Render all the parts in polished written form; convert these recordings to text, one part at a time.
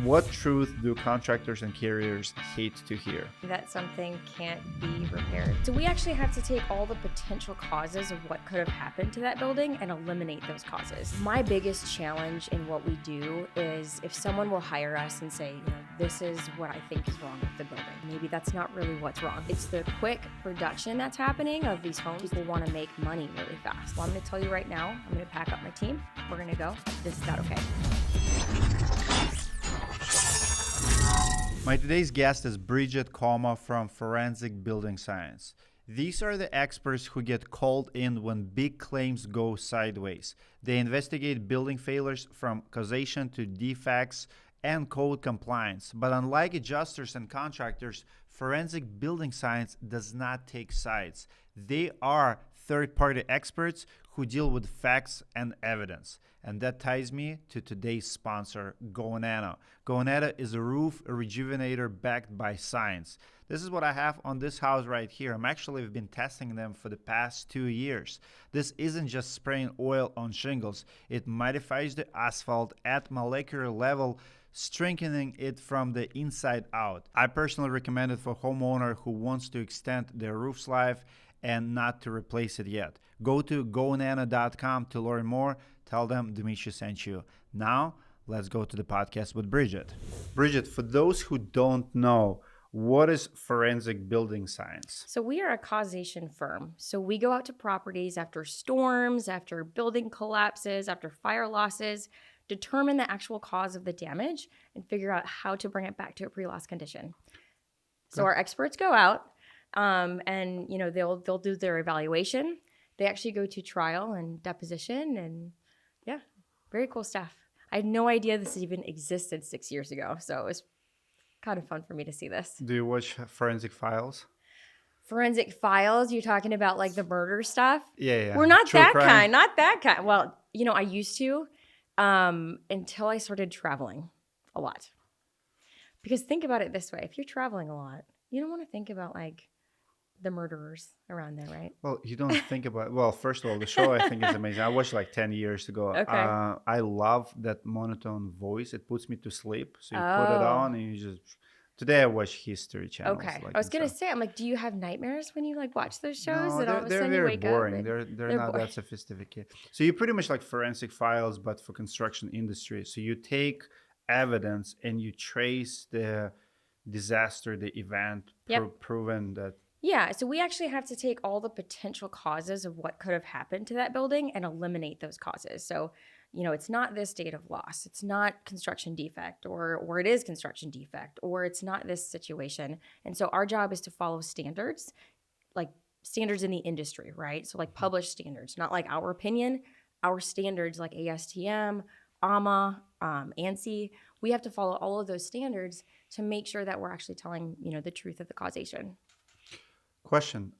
What truth do contractors and carriers hate to hear? That something can't be repaired. So we actually have to take all the potential causes of what could have happened to that building and eliminate those causes. My biggest challenge in what we do is if someone will hire us and say, this is what I think is wrong with the building. Maybe that's not really what's wrong. It's the quick production that's happening of these homes. People want to make money really fast. Well, I'm going to tell you right now, I'm going to pack up my team. We're going to go. This is not okay. My today's guest is Bridget Koma from Forensic Building Science. These are the experts who get called in when big claims go sideways. They investigate building failures from causation to defects and code compliance. But unlike adjusters and contractors, Forensic Building Science does not take sides. They are third-party experts who deal with facts and evidence. And that ties me to today's sponsor, GoNano. GoNano is a roof rejuvenator backed by science. This is what I have on this house right here. I'm actually been testing them for the past 2 years. This isn't just spraying oil on shingles. It modifies the asphalt at molecular level, strengthening it from the inside out. I personally recommend it for homeowner who wants to extend their roof's life and not to replace it yet. Go to gonano.com to learn more. Tell them Dimitri sent you. Now, let's go to the podcast with Bridget. Bridget, for those who don't know, what is Forensic Building Science? So we are a causation firm. So we go out to properties after storms, after building collapses, after fire losses, determine the actual cause of the damage, and figure out how to bring it back to a pre-loss condition. So our experts go out, and they'll do their evaluation. They actually go to trial and deposition, and yeah, very cool stuff. I had no idea this even existed 6 years ago, so it was kind of fun for me to see this. Do you watch Forensic Files? Forensic Files? You're talking about like the murder stuff? Yeah. We're not True that crime. kind, not that kind. Well, I used to until I started traveling a lot. Because think about it this way. If you're traveling a lot, you don't want to think about like the murderers around there, right? Well, you don't think about... Well, first of all, the show I think is amazing. I watched like 10 years ago. Okay. I love that monotone voice. It puts me to sleep. So you put it on and you just... Today I watch History Channel. Okay. I was going to say, I'm like, do you have nightmares when you like watch those shows? No, and all of a they're sudden you very wake boring. up They're not boring. that sophisticated. So you're pretty much like Forensic Files, but for construction industry. So you take evidence and you trace the disaster, the event, proven that... Yeah, so we actually have to take all the potential causes of what could have happened to that building and eliminate those causes. So, it's not this date of loss. It's not construction defect, or it is construction defect, or it's not this situation. And so our job is to follow standards, like standards in the industry, right? So like published standards, not like our opinion, our standards like ASTM, AMA, ANSI. We have to follow all of those standards to make sure that we're actually telling, the truth of the causation. Question.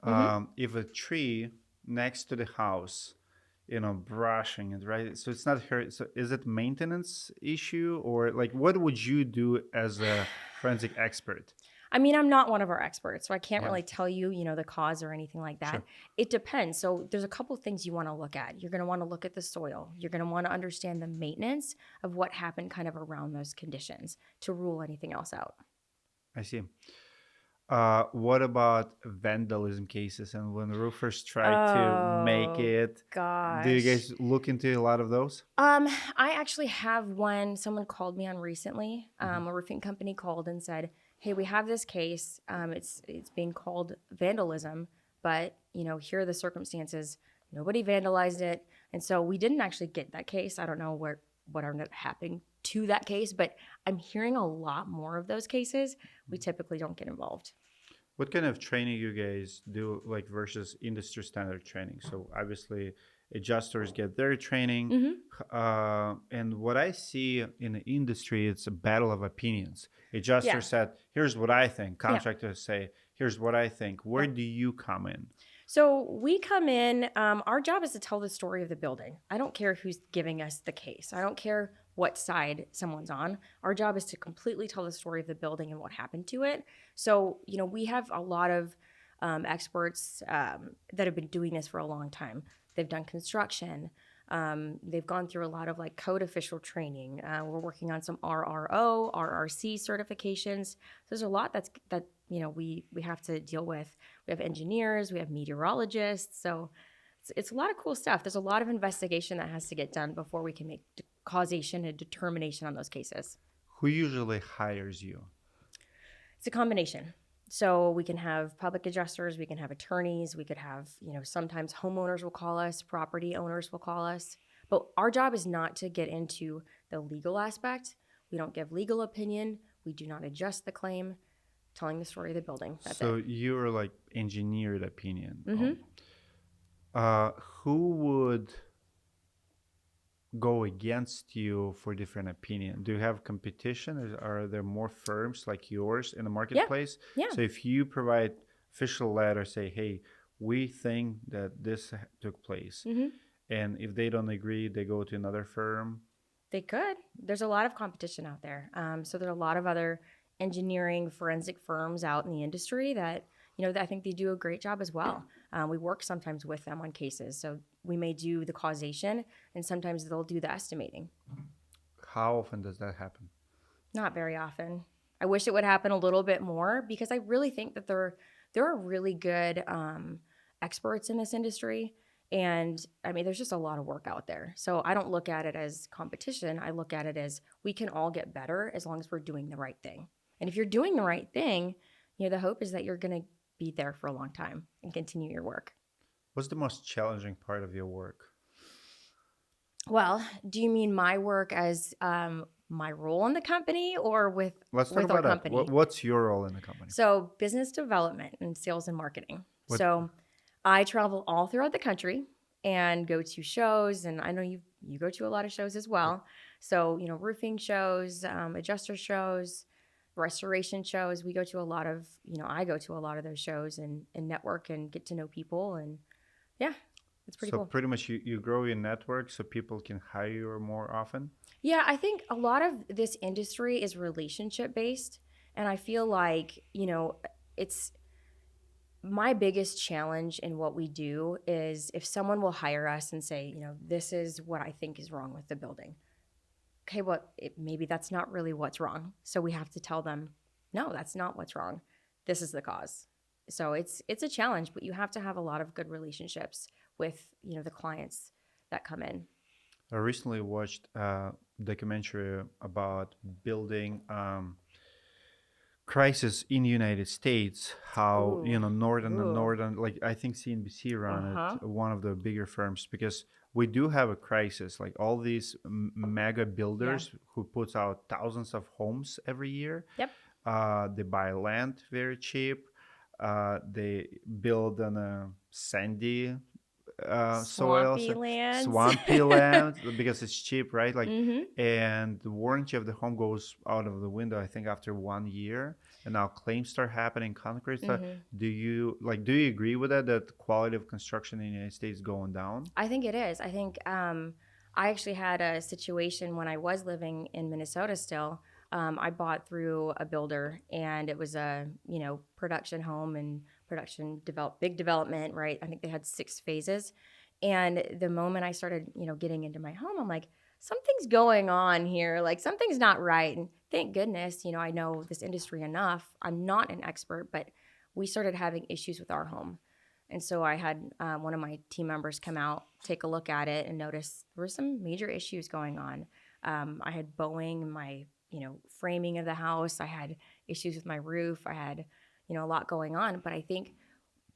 If a tree next to the house, brushing it, right? So it's not her. So is it maintenance issue, or like what would you do as a forensic expert? I mean, I'm not one of our experts, so I can't really tell you, the cause or anything like that. Sure. It depends. So there's a couple things you want to look at. You're going to want to look at the soil. You're going to want to understand the maintenance of what happened kind of around those conditions to rule anything else out. I see. What about vandalism cases and when roofers try to make it? Gosh. Do you guys look into a lot of those? I actually have one. Someone called me on recently. A roofing company called and said, "Hey, we have this case. It's being called vandalism, but here are the circumstances. Nobody vandalized it, and so we didn't actually get that case. I don't know what ended up happening to that case, but I'm hearing a lot more of those cases. We typically don't get involved." What kind of training you guys do, like versus industry standard training? So obviously, adjusters get their training, and what I see in the industry, it's a battle of opinions. Adjusters said, "Here's what I think." Contractors say, "Here's what I think." Where do you come in? So we come in, our job is to tell the story of the building. I don't care who's giving us the case. I don't care what side someone's on. Our job is to completely tell the story of the building and what happened to it. So, we have a lot of experts that have been doing this for a long time. They've done construction. They've gone through a lot of like code official training. We're working on some RRO, RRC certifications. So there's a lot that we have to deal with. We have engineers, we have meteorologists. So it's a lot of cool stuff. There's a lot of investigation that has to get done before we can make causation and determination on those cases. Who usually hires you? It's a combination. So we can have public adjusters, we can have attorneys, we could have, sometimes homeowners will call us, property owners will call us. But our job is not to get into the legal aspect. We don't give legal opinion. We do not adjust the claim, telling the story of the building. That's So it. you're like engineered opinion. Mm-hmm. Who would go against you for different opinion? Do you have competition? Are there more firms like yours in the marketplace? Yeah. So if you provide official letter, say, hey, we think that this took place, Mm-hmm. and if they don't agree, they go to another firm. They could. There's a lot of competition out there. So there's a lot of other engineering forensic firms out in the industry that, I think they do a great job as well. We work sometimes with them on cases. So we may do the causation, and sometimes they'll do the estimating. How often does that happen? Not very often. I wish it would happen a little bit more because I really think that there are really good experts in this industry. And I mean, there's just a lot of work out there. So I don't look at it as competition. I look at it as we can all get better as long as we're doing the right thing. And if you're doing the right thing, the hope is that you're going to be there for a long time and continue your work. What's the most challenging part of your work? Well, do you mean my work as my role in the company or with Let's talk our about that. company? What's your role in the company? So business development and sales and marketing. So I travel all throughout the country and go to shows, and I know you go to a lot of shows as well. So, roofing shows, adjuster shows, restoration shows. We go to a lot of, I go to a lot of those shows and network and get to know people. And yeah, it's pretty cool. So pretty much you grow your network so people can hire you more often? Yeah, I think a lot of this industry is relationship based. And I feel like, it's my biggest challenge in what we do is if someone will hire us and say, this is what I think is wrong with the building. Okay, maybe that's not really what's wrong. So we have to tell them, no, that's not what's wrong. This is the cause. So it's a challenge, but you have to have a lot of good relationships with, the clients that come in. I recently watched a documentary about building crisis in the United States, how, northern, like I think CNBC ran it, one of the bigger firms, because we do have a crisis, like all these mega builders who puts out thousands of homes every year. Yep. They buy land very cheap. They build on a sandy soil, swampy land because it's cheap, right? Like, and the warranty of the home goes out of the window, I think, after 1 year. And now claims start happening, concrete stuff. Do you agree with that? That quality of construction in the United States is going down? I think it is. I think I actually had a situation when I was living in Minnesota still. I bought through a builder, and it was a production home and big development, right? I think they had 6 phases. And the moment I started, getting into my home, I'm like, something's going on here. Like something's not right. And thank goodness, I know this industry enough. I'm not an expert, but we started having issues with our home. And so I had one of my team members come out, take a look at it, and notice there were some major issues going on. I had bowing in my, framing of the house. I had issues with my roof. I had, a lot going on. But I think,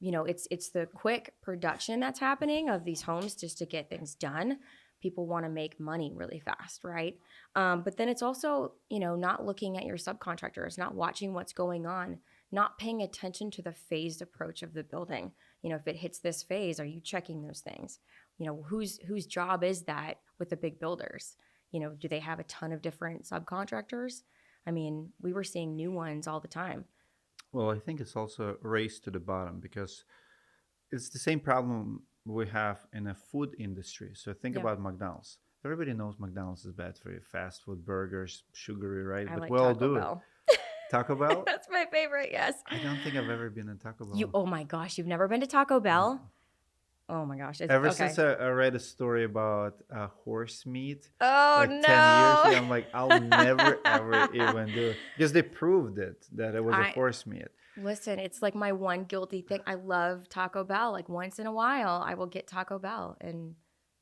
it's the quick production that's happening of these homes just to get things done. People want to make money really fast, right? But then it's also, not looking at your subcontractors, not watching what's going on, not paying attention to the phased approach of the building. If it hits this phase, are you checking those things? Whose job is that with the big builders? Do they have a ton of different subcontractors? I mean, we were seeing new ones all the time. Well, I think it's also a race to the bottom because it's the same problem we have in the food industry. So think about McDonald's. Everybody knows McDonald's is bad for you. Fast food, burgers, sugary, right? But like we all do Bell. Taco Bell? That's my favorite, yes. I don't think I've ever been in Taco Bell. Oh my gosh, you've never been to Taco Bell? Oh my gosh. It's Ever okay. since I read a story about horse meat Oh like 10 years ago, no. I'm like, I'll never ever even do it because they proved it that it was a I horse meat. listen, it's like my one guilty thing. I love Taco Bell. Like once in a while, I will get Taco Bell, and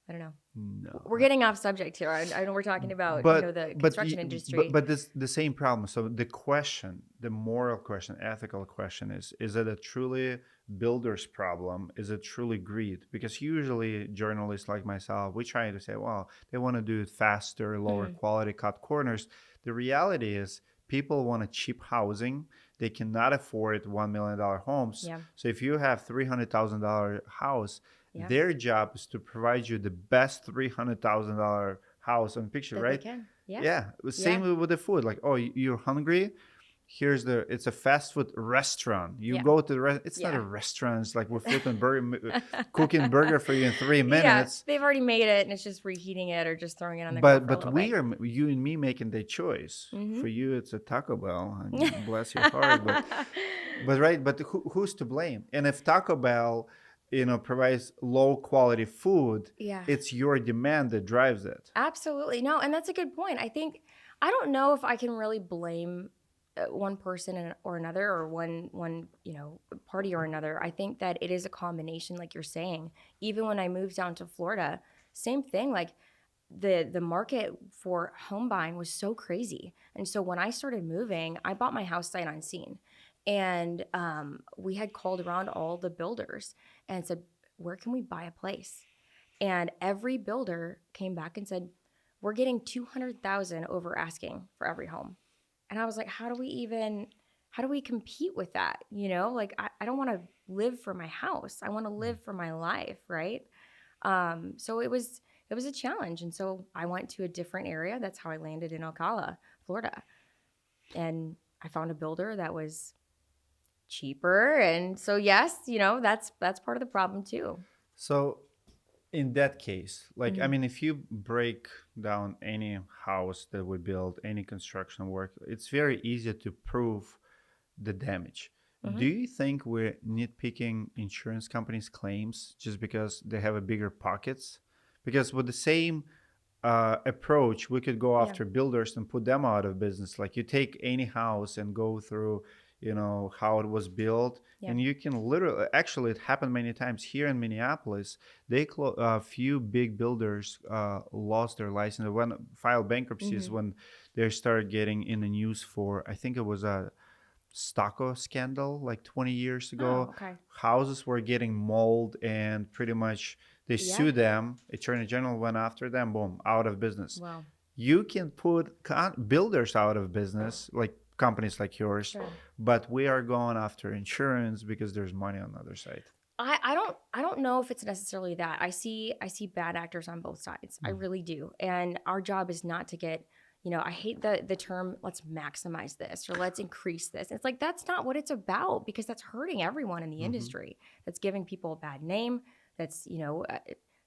I don't know. No. We're getting off subject here. I know we're talking about, but the but construction y- industry. but this the same problem. So the question, the moral question, ethical question is it a truly builder's problem? Is it truly greed? Because usually journalists like myself, we try to say, well, they want to do it faster, lower Mhm. quality, cut corners. The reality is people want a cheap housing. They cannot afford $1 million homes. Yeah. So if you have $300,000 house, Yeah. their job is to provide you the best $300,000 house on picture, That they right? can. Yeah. Yeah. Yeah. Same with the food. Like, oh, you're hungry. It's a fast food restaurant. You Yeah. go to the it's not a Yeah. restaurant. It's like we're flipping burger, cooking burger for you in three Yeah. minutes. They've already made it and it's just reheating it or just throwing it on the grill But for a but little we bit. are you and me making the choice. Hmm. For you, it's a Taco Bell, and bless your heart. But right, but who's to blame? And if Taco Bell, provides low quality food, Yeah. it's your demand that drives it. Absolutely. No, and that's a good point. I don't know if I can really blame one person or another, or one party or another. I think that it is a combination, like you're saying. Even when I moved down to Florida, same thing. Like the market for home buying was so crazy, and so when I started moving, I bought my house sight unseen, and we had called around all the builders and said, "Where can we buy a place?" And every builder came back and said, "We're getting 200,000 over asking for every home." And I was like, how do we compete with that? Like I don't want to live for my house. I want to live for my life, right? So it was a challenge. And so I went to a different area. That's how I landed in Ocala, Florida. And I found a builder that was cheaper. And so yes, that's part of the problem too. So in that case, like I Hmm. mean, if you break down any house that we build, any construction work, it's very easy to prove the damage. Hmm. Do you think we're nitpicking insurance companies' claims just because they have a bigger pockets? Because with the same approach, we could go Yeah. after builders and put them out of business. Like you take any house and go through, how it was built, Yeah. and you can literally. Actually, it happened many times here in Minneapolis. A few big builders lost their license. When filed bankruptcies, Hmm. when they started getting in the news for, I think it was a Stocko scandal like 20 years Oh, ago. okay. Houses were getting mold, and pretty much they Yeah. sued them. Attorney General went after them. Boom, out of business. Well, You can put builders out of business, like companies like yours, sure. but we are going after insurance because there's money on the other side. I don't know if it's necessarily that. I see bad actors on both sides. I Mm. really do. And our job is not to get, I hate the term let's maximize this or let's increase this. It's like that's not what it's about, because that's hurting everyone in the Mm-hmm. industry. That's giving people a bad name. That's,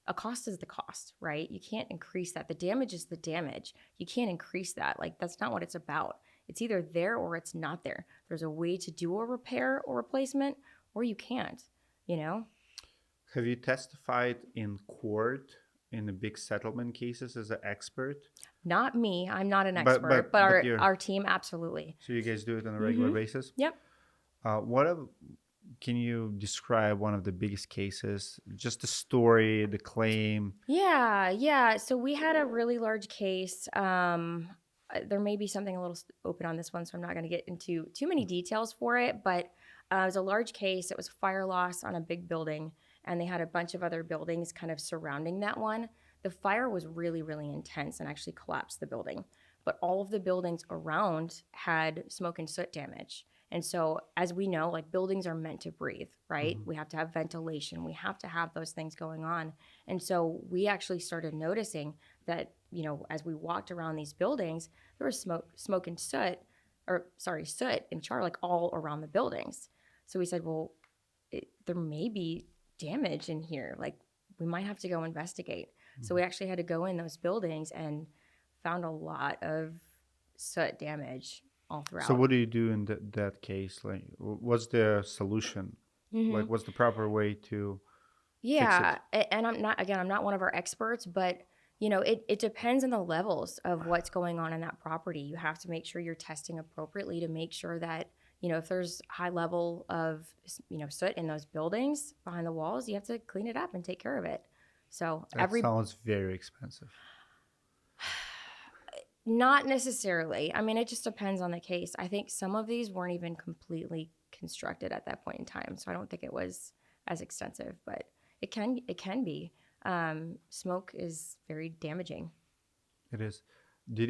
a cost is the cost, right? You can't increase that. The damage is the damage. You can't increase that. Like that's not what it's about. It's either there or it's not there. There's a way to do a repair or replacement, or you can't, you know? Have you testified in court in the big settlement cases as an expert? Not me. I'm not an But expert, but but but our you're our team absolutely. so you guys do it on a regular Mhm. basis. Yep. What can you describe one of the biggest cases? Just the story, the claim. Yeah, yeah. So we had a really large case. There may be something a little open on this one, so I'm not going to get into too many details for it. But it was a large case. It was fire loss on a big building, and they had a bunch of other buildings kind of surrounding that one. The fire was really, really intense and actually collapsed the building. But all of the buildings around had smoke and soot damage. And so, as we know, like buildings are meant to breathe, right? Mhm. We have to have ventilation. We have to have those things going on. And so we actually started noticing that, as we walked around these buildings, there was smoke and soot, or sorry, soot and char like all around the buildings. So we said, well, there may be damage in here. Like we might have to go investigate. So we actually had to go in those buildings and found a lot of soot damage all So throughout. what do you do in that case? Like, what's the solution? Hmm. Like, what's the proper way to? fix it? Yeah, and I'm not one of our experts, but it depends on the levels of what's going on in that property. You have to make sure you're testing appropriately to make sure that, if there's high level of, soot in those buildings behind the walls, you have to clean it up and take care of it. So That sounds very expensive. not necessarily. I mean, it just depends on the case. I think some of these weren't even completely constructed at that point in time, so I don't think it was as extensive, but it can be. Smoke is very damaging. It is. Did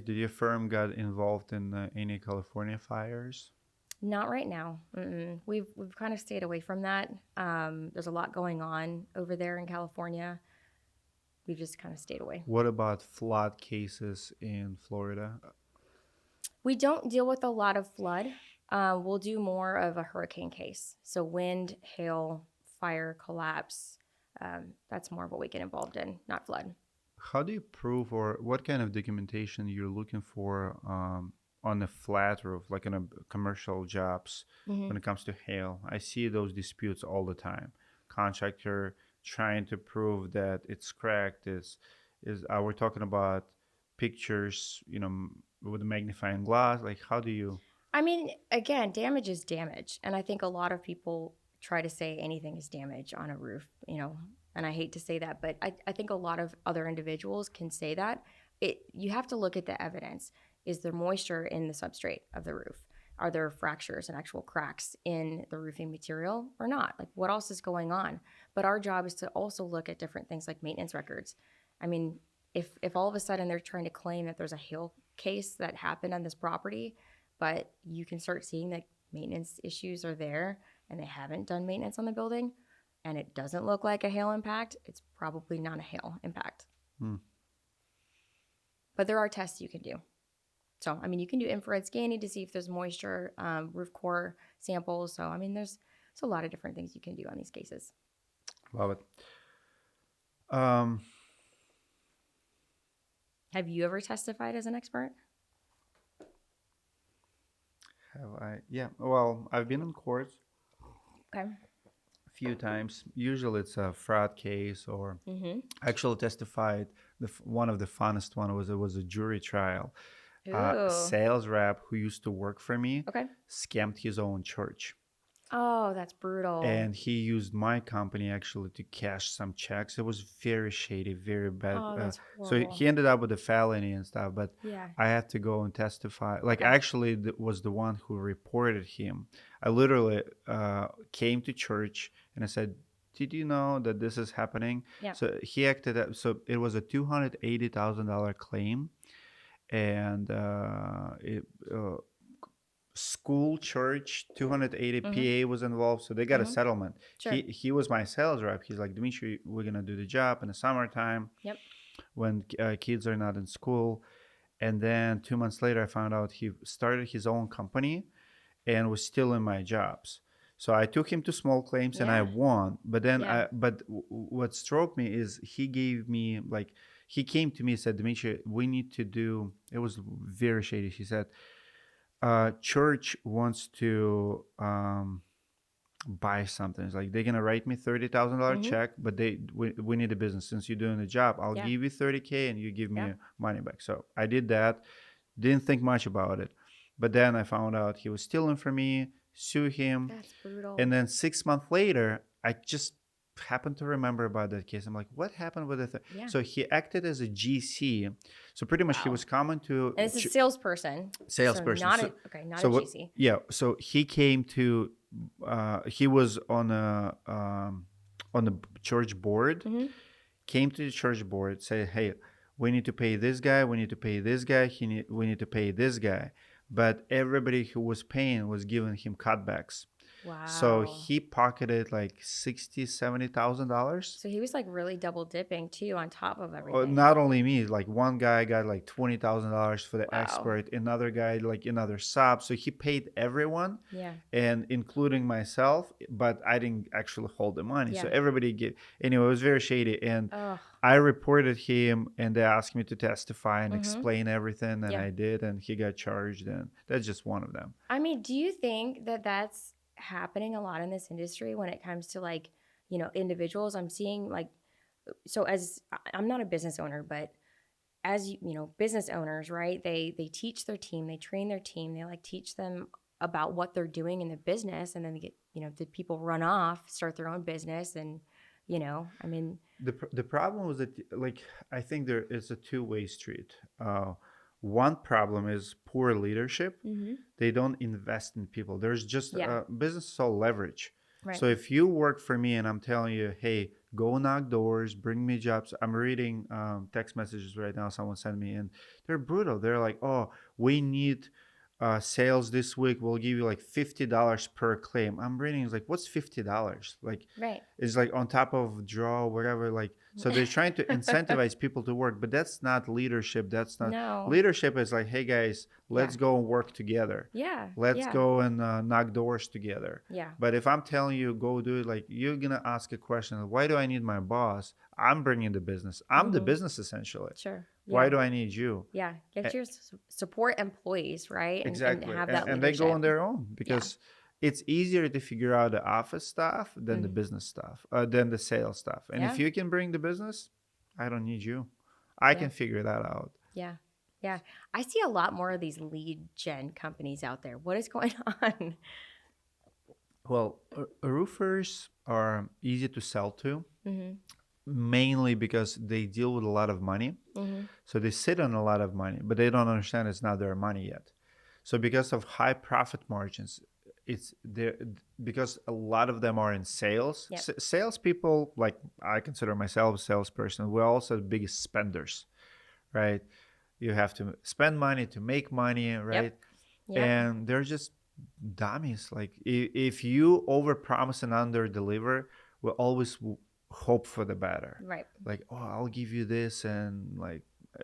your firm got involved in any California fires? Not right now. Mm-mm. We've kind of stayed away from that. There's a lot going on over there in California. We've just kind of stayed away. What about flood cases in Florida? We don't deal with a lot of flood. We'll do more of a hurricane case. So wind, hail, fire, collapse. That's more of what we get involved in, not flood. How do you prove, or what kind of documentation you're looking for on a flat roof, like in a commercial jobs, Hmm. when it comes to hail? I see those disputes all the time. Contractor trying to prove that it's cracked is we're talking about pictures, with a magnifying glass. Like, how do you? I mean, again, damage is damage. And I think a lot of people try to say anything is damage on a roof, and I hate to say that, but I think a lot of other individuals can say that. You have to look at the evidence. Is there moisture in the substrate of the roof? Are there fractures and actual cracks in the roofing material or not? Like, what else is going on? But our job is to also look at different things like maintenance records. I mean, if all of a sudden they're trying to claim that there's a hail case that happened on this property, but you can start seeing that maintenance issues are there and they haven't done maintenance on the building and it doesn't look like a hail impact, it's probably not a hail impact. Hmm. But there are tests you can do. So, I mean, you can do infrared scanning to see if there's moisture, roof core samples. So, I mean, there's a lot of different things you can do on these cases. Love it. Um, Have you ever testified as an expert? have I? Yeah. Well, I've been in court Okay. a few times. Usually, it's a fraud case, or Mm-hmm. actually testified. One of the funnest one was, it was a jury trial. Ooh. Sales rep who used to work for me Okay. scammed his own church, Oh, that's brutal. and he used my company actually to cash some checks. It was very shady, very bad. Oh, that's So horrible. he ended up with a felony and stuff, but Yeah. I had to go and testify. Like, Okay. actually, was the one who reported him. I literally came to church and I said, "Did you know that this is happening?" Yeah. So he acted up. So it was a $280,000 claim, and school, church, 280 Mm-hmm. PA was involved, so they got a Mm-hmm. settlement. Sure. He was my sales rep. He's like, "Dimitri, we're gonna do the job in the summertime Yep. when kids are not in school." And then 2 months later, I found out he started his own company and was still in my jobs. So I took him to small claims and I Yeah. won. But then Yeah. what struck me is he gave me, like, he came to me and said, "Dimitri, we need to do." It was very shady. He said, "Church wants to buy something. It's like they're gonna write me $30,000 Mm-hmm. check, but we need a business. Since you're doing the job, I'll Yeah. give you 30K and you give me Yeah. money back." So I did that. Didn't think much about it, but then I found out he was stealing from me. Sue him, That's brutal. and then 6 months later, I just happened to remember about that case. I'm like, what happened with the? Yeah. So he acted as a GC. So pretty much he Wow. was coming to And it's a salesperson. salesperson. So not So, not so a what? GC. Yeah. So he came to. He was on the church board. Mm-hmm. Came to the church board. Said, "Hey, we need to pay this guy. We need to pay this guy. We need to pay this guy." But everybody who was paying was giving him cutbacks. Wow. So he pocketed like $60,000, $70,000. So he was like really double dipping too on top of everything. Not only me, like one guy got like $20,000 for the Wow. expert, another guy like another sub. So he paid everyone, Yeah. and including myself, but I didn't actually hold the money. So Yeah. everybody gave. Anyway, it was very shady, and Oh. I reported him, and they asked me to testify and Mhm. explain everything, and Yeah. I did, and he got charged, and that's just one of them. I mean, do you think that that's happening a lot in this industry when it comes to like, individuals, I'm seeing like, so as I'm not a business owner, but as business owners, right? They teach their team, they train their team, they like teach them about what they're doing in the business, and then they get, the people run off, start their own business, and I mean, The problem was that, like, I think there is a two-way street. One problem is poor leadership. hmm They don't invest in people. There's just yeah, business is all leverage. right, So if you work for me and I'm telling you, hey, go knock doors, bring me jobs. I'm reading text messages right now. Someone sent me, and they're brutal. They're like, oh, we need sales this week. We'll give you like $50 per claim. I'm reading, it's like, what's $50? Like, right. it's like on top of draw, whatever. Like, so they're trying to incentivize people to work, but that's not leadership. That's not No, leadership. Is like, hey guys, let's yeah, go and work together. yeah, Let's yeah, go and knock doors together. yeah. But if I'm telling you go do it, like, you're gonna ask a question, why do I need my boss? I'm bringing the business. I'm the hmm business essentially. Sure, Why yeah, do I need you? yeah. E- Get your support employees, right, and Exactly. have And, that and they go leadership. on their own Yeah. because it's easier to figure out the office stuff than the Mm. business stuff, than the sales stuff. And if Yeah. you can bring the business, I don't need you. I Yeah. can figure that out. Yeah. Yeah. I see a lot more of these lead gen companies out there. What is going on? Well, roofers are easy to sell to, hmm mainly because they deal with a lot of money. hmm So they sit on a lot of money, but they don't understand it's not their money yet. So because of high profit margins, it's there because a lot of them are in sales. Yep. Salespeople, like I consider myself a salesperson, we're also the biggest spenders, right? You have to spend money to make money, right? Yep. Yep. And they're just dummies. Like if you overpromise and underdeliver, we'll always hope for the better. Right. Like, oh, I'll give you this, and like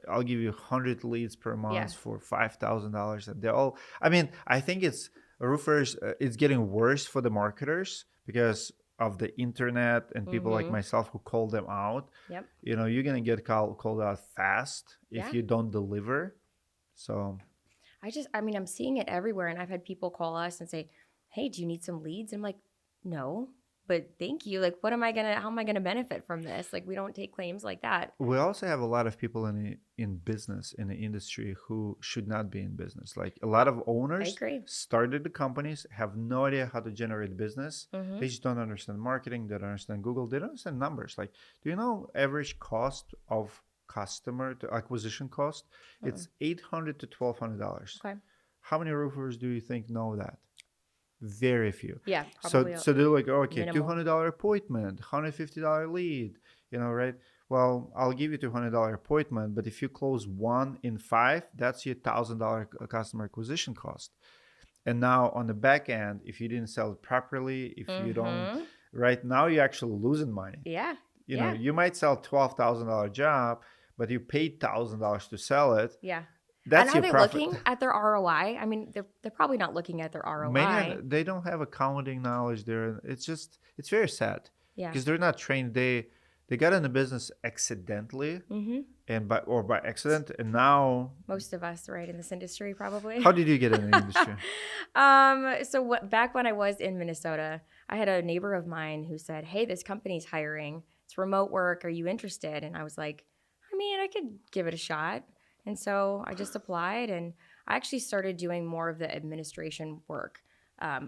I'll give you 100 leads per Yeah. month for $5,000. And they're all. I mean, I think it's roofers. It's getting worse for the marketers because of the internet and people like hmm myself who call them out. Yep. You're gonna get called out fast if Yeah. you don't deliver. So I mean, I'm seeing it everywhere. And I've had people call us and say, hey, do you need some leads? I'm like, no, but thank you. Like, how am I going to benefit from this? Like, we don't take claims like that. we also have a lot of people in business in the industry who should not be in business. Like a lot of I owners agree. started the companies, have no idea how to generate business. hmm They just don't understand marketing. They don't understand Google. They don't understand numbers. Like, do you know average cost of customer to acquisition cost? It's $800 to $1,200. Okay. How many roofers do you think know that? Very few. Yeah. So Probably so they're like, oh, okay, minimal. $200 appointment, $150 lead, right? Well, I'll give you $200 appointment, but if you close 1 in 5, that's your $1,000 customer acquisition cost. And now on the back end, if you didn't sell it properly, if you don't, hmm right now you're actually losing money. Yeah. You might sell $12,000 job, but you paid $1,000 to sell it. Yeah. That's And are your they profit. looking at their ROI? I mean, they're probably not looking at their ROI. They don't have accounting knowledge there. It's very sad Yeah. because they're not trained. They got in the business accidentally hmm and by accident, and now Most of us, right, in this industry, probably. how did you get in the industry? Back when I was in Minnesota, I had a neighbor of mine who said, "Hey, this company's hiring. It's remote work. Are you interested?" And I was like, "I mean, I could give it a shot." And so I just applied, and I actually started doing more of the administration work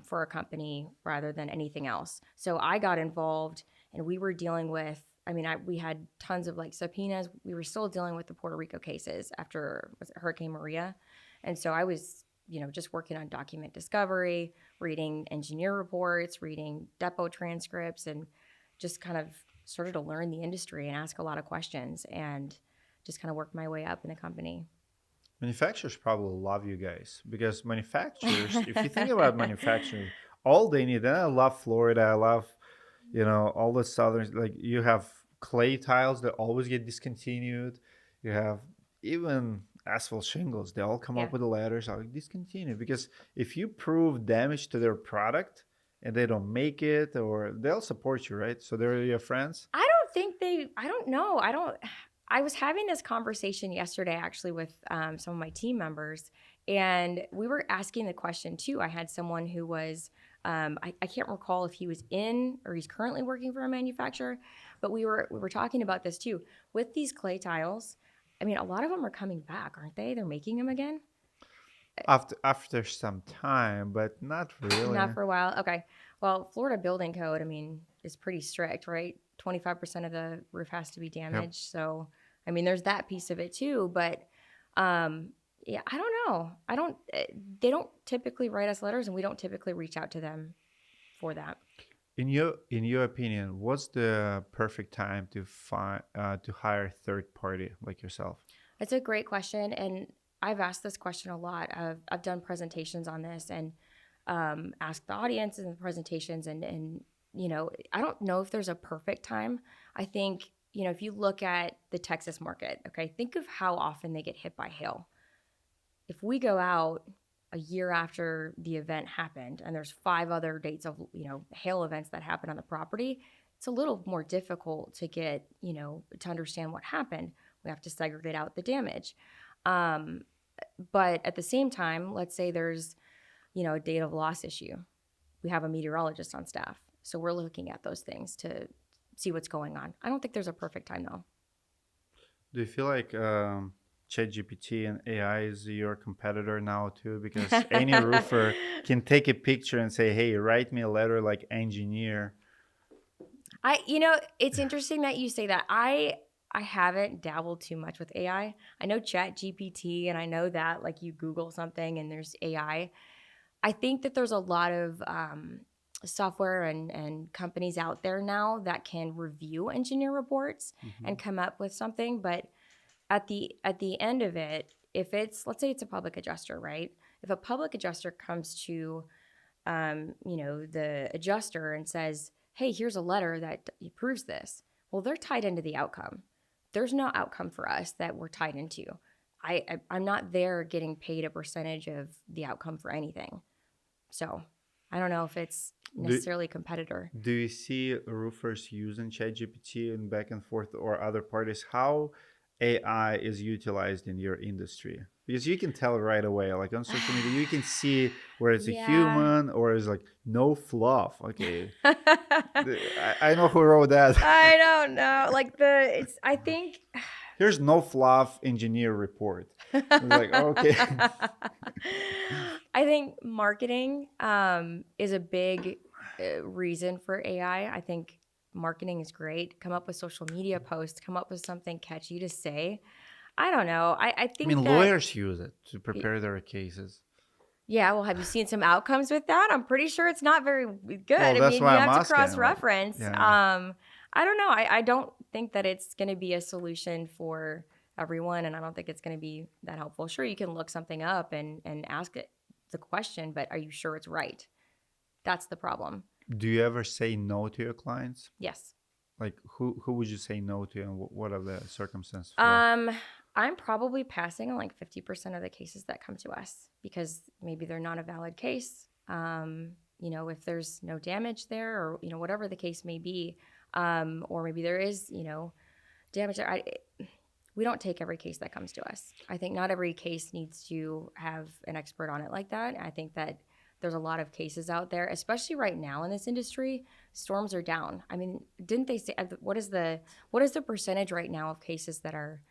for a company rather than anything else. So I got involved, and we were dealing with. I mean, we had tons of like subpoenas. We were still dealing with the Puerto Rico cases after Hurricane Maria, and so I was, just working on document discovery, reading engineer reports, reading depot transcripts, and just kind of started to learn the industry and ask a lot of questions, and just kind of worked my way up in the company. Manufacturers probably love you guys because manufacturers, if you think about manufacturing, all they need, and I love Florida, I love, all the southern, like you have clay tiles that always get discontinued. You have even asphalt shingles, they all come Yeah. up with the letters, are discontinued. Because if you prove damage to their product and they don't make it, or they'll support you, right? So they're your friends. I don't know. I was having this conversation yesterday actually with some of my team members, and we were asking the question too. I had someone who was I can't recall if he was in or he's currently working for a manufacturer, but we were talking about this too. With these clay tiles, I mean, a lot of them are coming back, aren't they? They're making them again. After some time, but not really. Not for a while. Okay. Well, Florida building code, I mean, is pretty strict, right? 25% of the roof has to be Yep. damaged. So, I mean, there's that piece of it too. But yeah, I don't know. They don't typically write us letters and we don't typically reach out to them for that. In your opinion, what's the perfect time to find to hire a third party like yourself? It's a great question. And I've asked this question a lot. I've done presentations on this and asked the audience in the presentations. And, I don't know if there's a perfect time. I think, if you look at the Texas market, okay, think of how often they get hit by hail. If we go out a year after the event happened and there's 5 other dates of, hail events that happen on the property, it's a little more difficult to get, to understand what happened. We have to segregate out the damage. But at the same time, let's say there's, a date of loss issue. We have a meteorologist on staff. So we're looking at those things to see what's going on. I don't think there's a perfect time though. Do you feel like ChatGPT and AI is your competitor now too? Because any roofer can take a picture and say, "Hey, write me a letter like engineer." It's interesting that you say that. I haven't dabbled too much with AI. I know Chat GPT and I know that like you Google something and there's AI. I think that there's a lot of software and companies out there now that can review engineer reports and come up with something. But at the end of it, if it's, let's say it's a public adjuster, right? If a public adjuster comes to, the adjuster and says, "Hey, here's a letter that proves this," well, they're tied into the outcome. There's no outcome for us that we're tied into. I'm not there getting paid a percentage of the outcome for anything. So I don't know if it's necessarily a competitor. Do you see roofers using ChatGPT and back and forth or other parties? How AI is utilized in your industry? Because you can tell right away, like on social media, you can see where it's a Yeah. human or it's like no fluff. Okay, I know who wrote that. I don't know. I think. Here's no fluff engineer report. It's like, okay. I think marketing is a big reason for AI. I think marketing is great. Come up with social media posts, come up with something catchy to say. I don't know. I I think mean, that, lawyers use it to prepare their cases. yeah, well, have you seen some outcomes with that? I'm pretty sure it's not very good. Well, I that's mean, why you I'm have to asking. Like, cross-reference. yeah. I don't know. I don't think that it's going to be a solution for everyone, and I don't think it's going to be that helpful. Sure, you can look something up and ask it the question, but are you sure it's right? That's the problem. Do you ever say no to your clients? Yes. Like, who would you say no to, and what are the circumstances for that? I'm probably passing on like 50% of the cases that come to us because maybe they're not a valid case. If there's no damage there or, whatever the case may be, or maybe there is, damage there. We don't take every case that comes to us. I think not every case needs to have an expert on it like that. I think that there's a lot of cases out there, especially right now in this industry. Storms are down. I mean, didn't they say what is the percentage right now of cases that are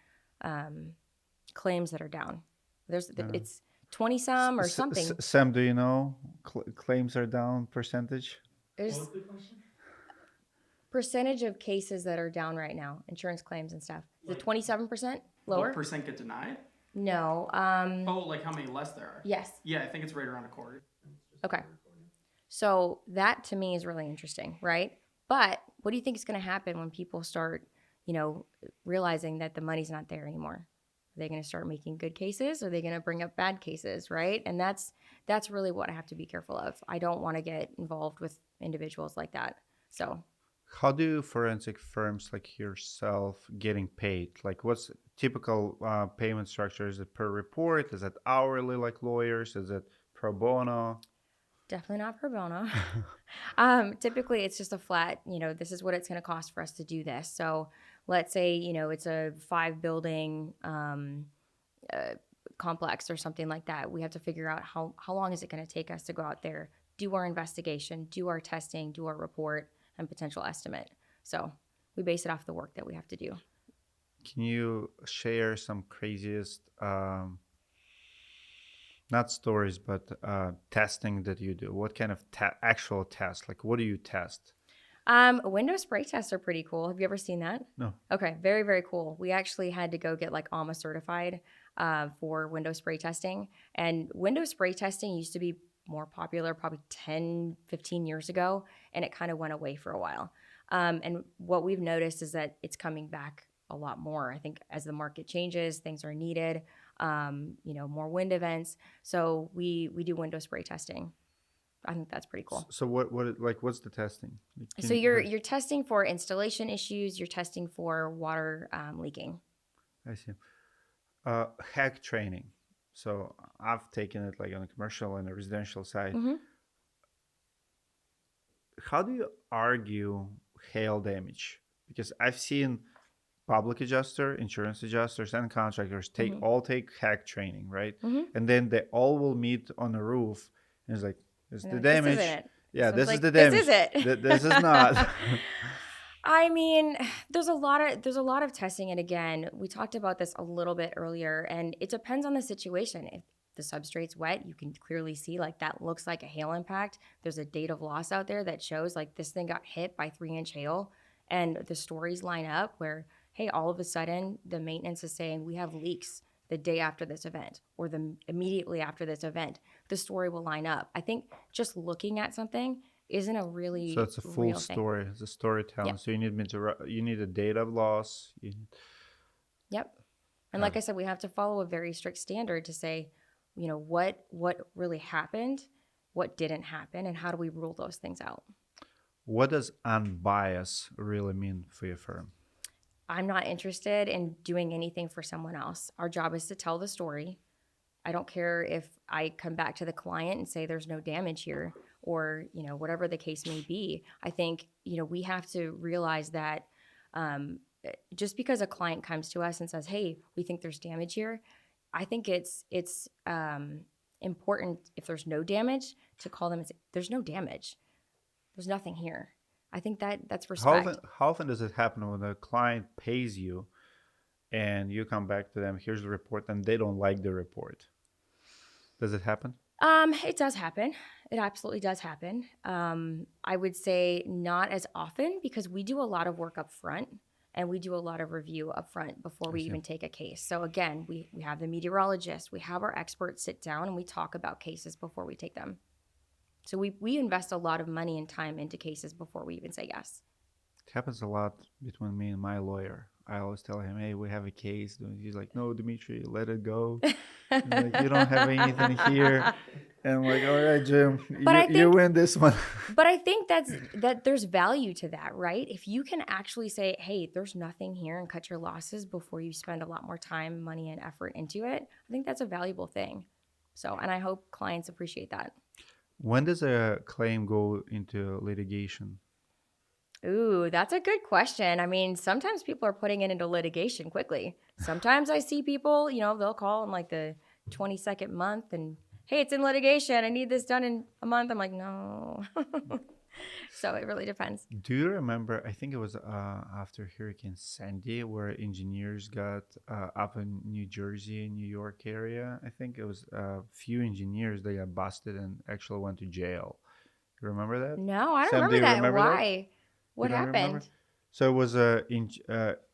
claims that are down? It's 20 some or something. Sam, do you know claims are down percentage? There's What was the question? percentage of cases that are down right now, insurance claims and stuff. Is it Like- 27% lower? What percent get denied? No. Oh, like how many less there are? Yes. Yeah, I think it's right around a quarter. Okay. So that to me is really interesting, right? But what do you think is going to happen when people start, realizing that the money's not there anymore? Are they going to start making good cases? Or are they going to bring up bad cases, right? And that's really what I have to be careful of. I don't want to get involved with individuals like that. So how do forensic firms like yourself getting paid? Like, what's typical payment structure? Is it per report? Is it hourly like lawyers? Is it pro bono? definitely not pro bono. Typically, it's just a flat, this is what it's going to cost for us to do this. So let's say, it's a 5-building complex or something like that. We have to figure out how long is it going to take us to go out there, do our investigation, do our testing, do our report and potential estimate. So we base it off the work that we have to do. Can you share some craziest, not stories, but testing that you do? What kind of actual test? Like, what do you test? Window spray tests are pretty cool. Have you ever seen that? No. Okay, very, very cool. We actually had to go get like ALMA certified for window spray testing. And window spray testing used to be more popular probably 10, 15 years ago, and it kind of went away for a while. And what we've noticed is that it's coming back a lot more. I think as the market changes, things are needed, more wind events. So we do window spray testing. I think that's pretty cool. So what's the testing? So you're testing for installation issues. You're testing for water leaking. I see. Hack training. So I've taken it like on a commercial and a residential side. Mm-hmm. How do you argue hail damage? Because I've seen public adjuster, insurance adjusters, and contractors take hack training, right? Mm-hmm. And then they all will meet on a roof, and it's like, this is the Like, damage. This isn't it. Yeah, So this it's is like, the damage. This is it. This is not. I mean, there's a lot of testing, and again, we talked about this a little bit earlier, and it depends on the situation. If the substrate's wet, you can clearly see like that looks like a hail impact. There's a date of loss out there that shows like this thing got hit by 3-inch hail, and the stories line up where, hey, all of a sudden the maintenance is saying we have leaks the day after this event or immediately after this event. The story will line up. I think just looking at something isn't a really So it's a full story. It's a storytelling. Yep. So you need a date of loss. Yep. And like I said, we have to follow a very strict standard to say, what really happened, what didn't happen, and how do we rule those things out? What does unbiased really mean for your firm? I'm not interested in doing anything for someone else. Our job is to tell the story. I don't care if I come back to the client and say there's no damage here or, whatever the case may be. I think, we have to realize that just because a client comes to us and says, hey, we think there's damage here, I think it's important if there's no damage to call them and say, there's no damage. There's nothing here. I think that's respect. How often does it happen when a client pays you and you come back to them, here's the report, and they don't like the report? Does it happen? It does happen. It absolutely does happen. I would say not as often because we do a lot of work up front and we do a lot of review up front before we even take a case. So again, we have the meteorologist, we have our experts sit down and we talk about cases before we take them. So we invest a lot of money and time into cases before we even say yes. It happens a lot between me and my lawyer. I always tell him, hey, we have a case. He's like, no, Dimitri, let it go. Like, you don't have anything here. And I'm like, all right, Jim, you win this one. But I think that there's value to that, right? If you can actually say, hey, there's nothing here and cut your losses before you spend a lot more time, money, and effort into it, I think that's a valuable thing. So, and I hope clients appreciate that. When does a claim go into litigation? Ooh, that's a good question. I mean, sometimes people are putting it into litigation quickly. Sometimes I see people, they'll call in like the 22nd month and, hey, it's in litigation. I need this done in a month. I'm like, no. So it really depends. Do you remember, I think it was after Hurricane Sandy, where engineers got up in New Jersey, New York area? I think it was a few engineers that got busted and actually went to jail. You remember that? No, I don't Sam, remember that. remember Why? That? What happened? So it was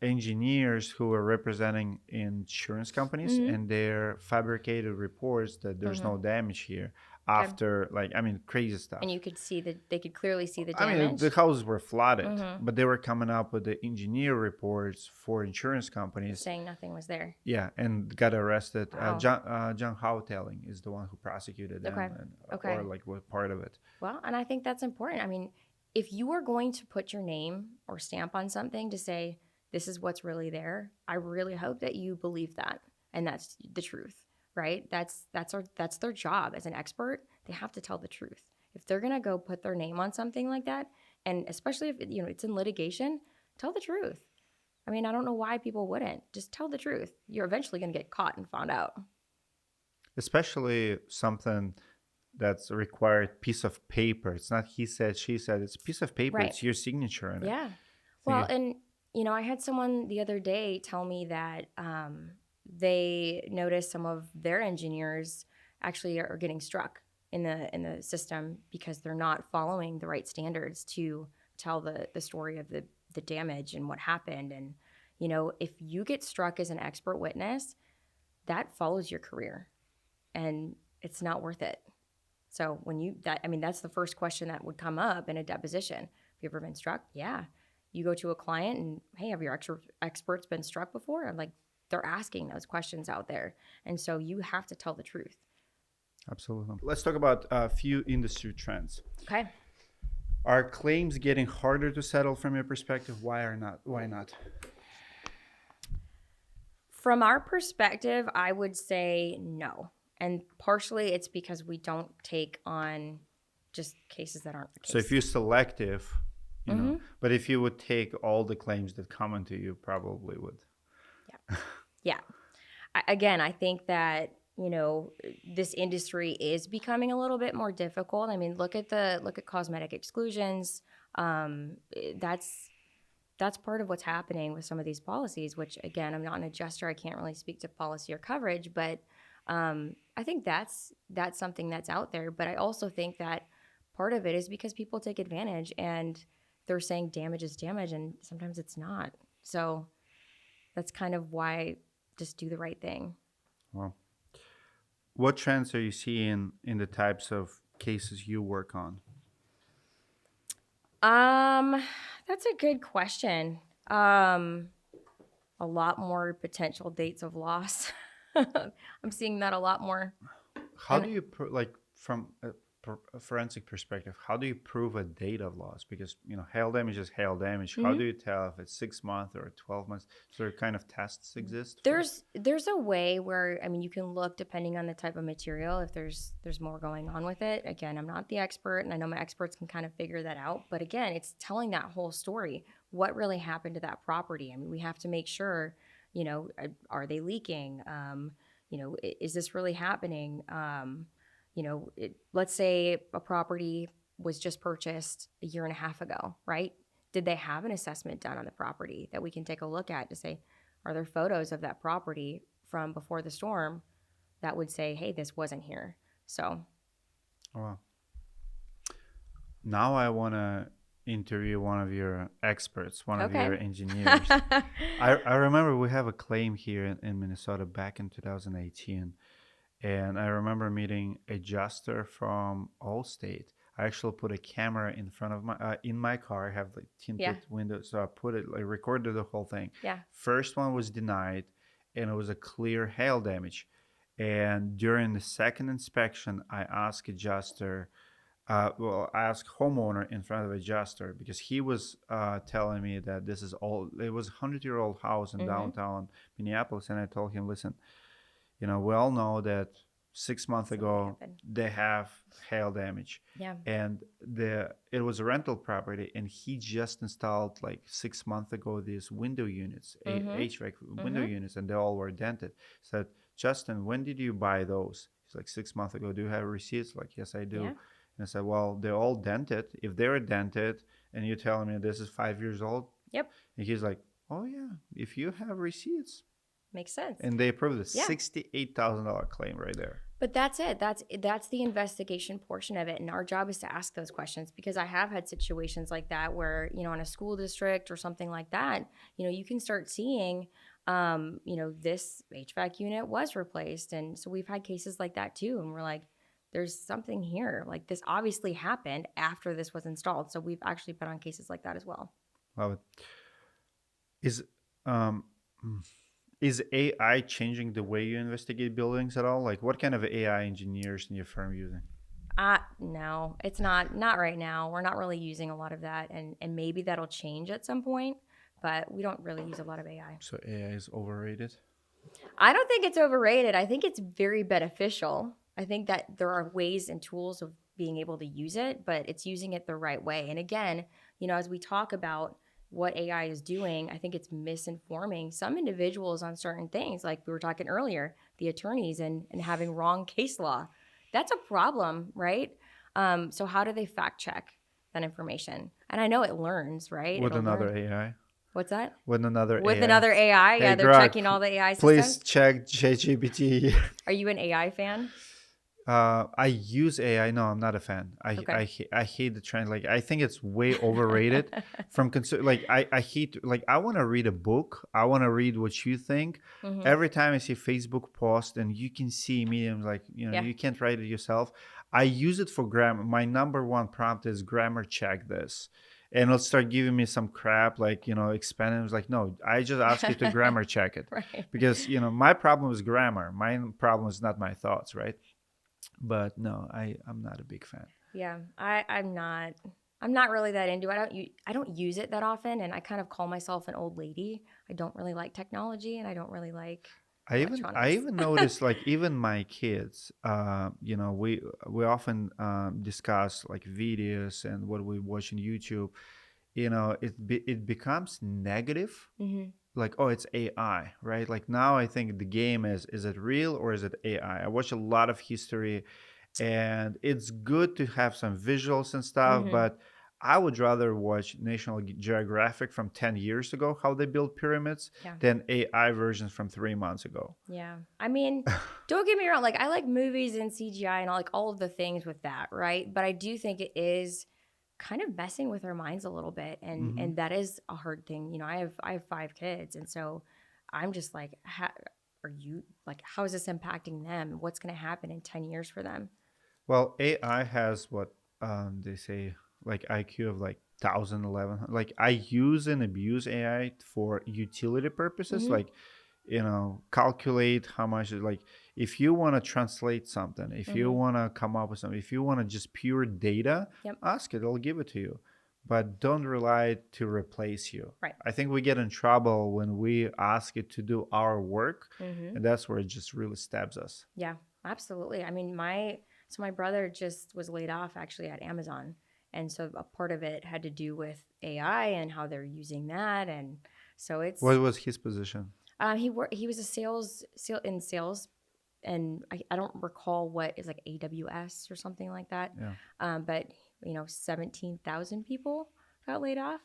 engineers who were representing insurance companies, and they fabricated reports that there's no damage here after, crazy stuff. And you could see they could clearly see the damage. I mean, the houses were flooded, but they were coming up with the engineer reports for insurance companies saying nothing was there. Yeah, and got arrested. Wow. John Houteling is the one who prosecuted them, or was part of it. Well, and I think that's important. I mean, if you are going to put your name or stamp on something to say this is what's really there, I really hope that you believe that and that's the truth, right? That's their job as an expert. They have to tell the truth. If they're gonna go put their name on something like that, and especially if it's in litigation, tell the truth. I mean, I don't know why people wouldn't. Just tell the truth. You're eventually gonna get caught and found out. Especially something that's a required piece of paper. It's not he said, she said. It's a piece of paper. Right. It's your signature on it. Yeah. Well, and I had someone the other day tell me that they noticed some of their engineers actually are getting struck in the system because they're not following the right standards to tell the story of the damage and what happened. And if you get struck as an expert witness, that follows your career, and it's not worth it. So that's the first question that would come up in a deposition. Have you ever been struck? Yeah. You go to a client and, hey, have your experts been struck before? I'm like, they're asking those questions out there. And so you have to tell the truth. Absolutely. Let's talk about a few industry trends. Okay. Are claims getting harder to settle from your perspective? Why not? From our perspective, I would say no. And partially it's because we don't take on just cases that aren't the case. So if you're selective, but if you would take all the claims that come into you, probably would. Yeah. Again, I think that, this industry is becoming a little bit more difficult. I mean, look at cosmetic exclusions. That's part of what's happening with some of these policies, which again, I'm not an adjuster. I can't really speak to policy or coverage, but I think that's something that's out there. But I also think that part of it is because people take advantage and they're saying damage is damage, and sometimes it's not. So that's kind of why just do the right thing. Well, what trends are you seeing in the types of cases you work on? That's a good question. A lot more potential dates of loss. I'm seeing that a lot more. How do you from a forensic perspective, how do you prove a date of loss? Because hail damage is hail damage. How do you tell if it's 6 months or 12 months? So there kind of tests exist? There's a way where you can look depending on the type of material if there's more going on with it. Again, I'm not the expert, and I know my experts can kind of figure that out. But again, it's telling that whole story. What really happened to that property? We have to make sure, are they leaking? Is this really happening? Let's say a property was just purchased a year and a half ago, right? Did they have an assessment done on the property that we can take a look at to say, are there photos of that property from before the storm that would say, hey, this wasn't here? So. Wow. Now I want to interview one of your experts, one of your engineers. I remember we have a claim here in Minnesota back in 2018. And I remember meeting an adjuster from Allstate. I actually put a camera in front of in my car. I have tinted windows, so I recorded the whole thing. Yeah. First one was denied, and it was a clear hail damage. And during the second inspection, I asked adjuster, I asked homeowner in front of adjuster, because he was telling me that it was a 100-year-old house in downtown Minneapolis, and I told him, listen, we all know that 6 months ago they have hail damage. Yeah. And it was a rental property, and he just installed 6 months ago these window units, HVAC window units, and they all were dented. Said, Justin, when did you buy those? He's like, 6 months ago. Do you have receipts? Like, yes, I do. Yeah. And I said, well, they're all dented. If they're dented and you're telling me this is 5 years old. Yep. And he's like, oh yeah, if you have receipts. Makes sense. And they approved a $68,000 claim right there. But that's it. That's the investigation portion of it. And our job is to ask those questions, because I have had situations like that where, in a school district or something like that, you can start seeing, this HVAC unit was replaced. And so we've had cases like that too. And we're like, there's something here. Like, this obviously happened after this was installed. So we've actually put on cases like that as well. Love it. Is AI changing the way you investigate buildings at all? Like, what kind of AI engineers in your firm using? No, it's not right now. We're not really using a lot of that, and maybe that'll change at some point, but we don't really use a lot of AI. So AI is overrated? I don't think it's overrated. I think it's very beneficial. I think that there are ways and tools of being able to use it, but it's using it the right way. And again, as we talk about what AI is doing, I think it's misinforming some individuals on certain things. Like we were talking earlier, the attorneys and having wrong case law. That's a problem, right? So how do they fact check that information? And I know it learns, right? With It'll another learn. AI. What's that? With another With AI. another AI, Hey, yeah, they're Grok, checking all the AI please systems. check ChatGPT. Are you an AI fan? I use AI. No, I'm not a fan. Okay. I hate the trend. Like I think it's way overrated. Like I hate, like I want to read a book. I want to read what you think. Hmm. Every time I see Facebook post and you can see mediums like Yeah. you can't write it yourself. I use it for grammar. My number one prompt is grammar check this. And it'll start giving me some crap like, expanding. I was like, no, I just ask you to grammar check it. Right. Because, my problem is grammar. My problem is not my thoughts, right? But no, I'm not a big fan. Yeah, I'm not. I'm not really that into it. I don't use it that often, and I kind of call myself an old lady. I don't really like technology, and I don't really like I electronics. even noticed like even my kids, we often discuss like videos and what we watch on YouTube. It becomes negative. Hmm. Like, oh, it's AI, right? Like now I think the game is it real or is it AI? I watch a lot of history, and it's good to have some visuals and stuff, Hmm. but I would rather watch National Geographic from 10 years ago, how they built pyramids, Yeah. than AI versions from 3 months ago. Yeah. I mean, don't get me wrong. Like, I like movies and CGI and all of the things with that, right? But I do think it is kind of messing with our minds a little bit, and Hmm. that is a hard thing. I have 5 kids, and so I'm just like, are you like, how is this impacting them? What's going to happen in 10 years for them? Well, AI has what they say, like IQ of like 1,011. Like I use and abuse AI for utility purposes, Hmm. like calculate how much like if you want to translate something, if you Hmm. want to come up with something, if you want to just pure data, Yep. ask it, it'll give it to you. But don't rely to replace you. Right. I think we get in trouble when we ask it to do our work, Hmm. and that's where it just really stabs us. Yeah, absolutely. I mean, my brother just was laid off actually at Amazon. And so a part of it had to do with AI and how they're using that. And so What was his position? he was a sales, and I don't recall what is like AWS or something like that. Yeah. But 17,000 people got laid off,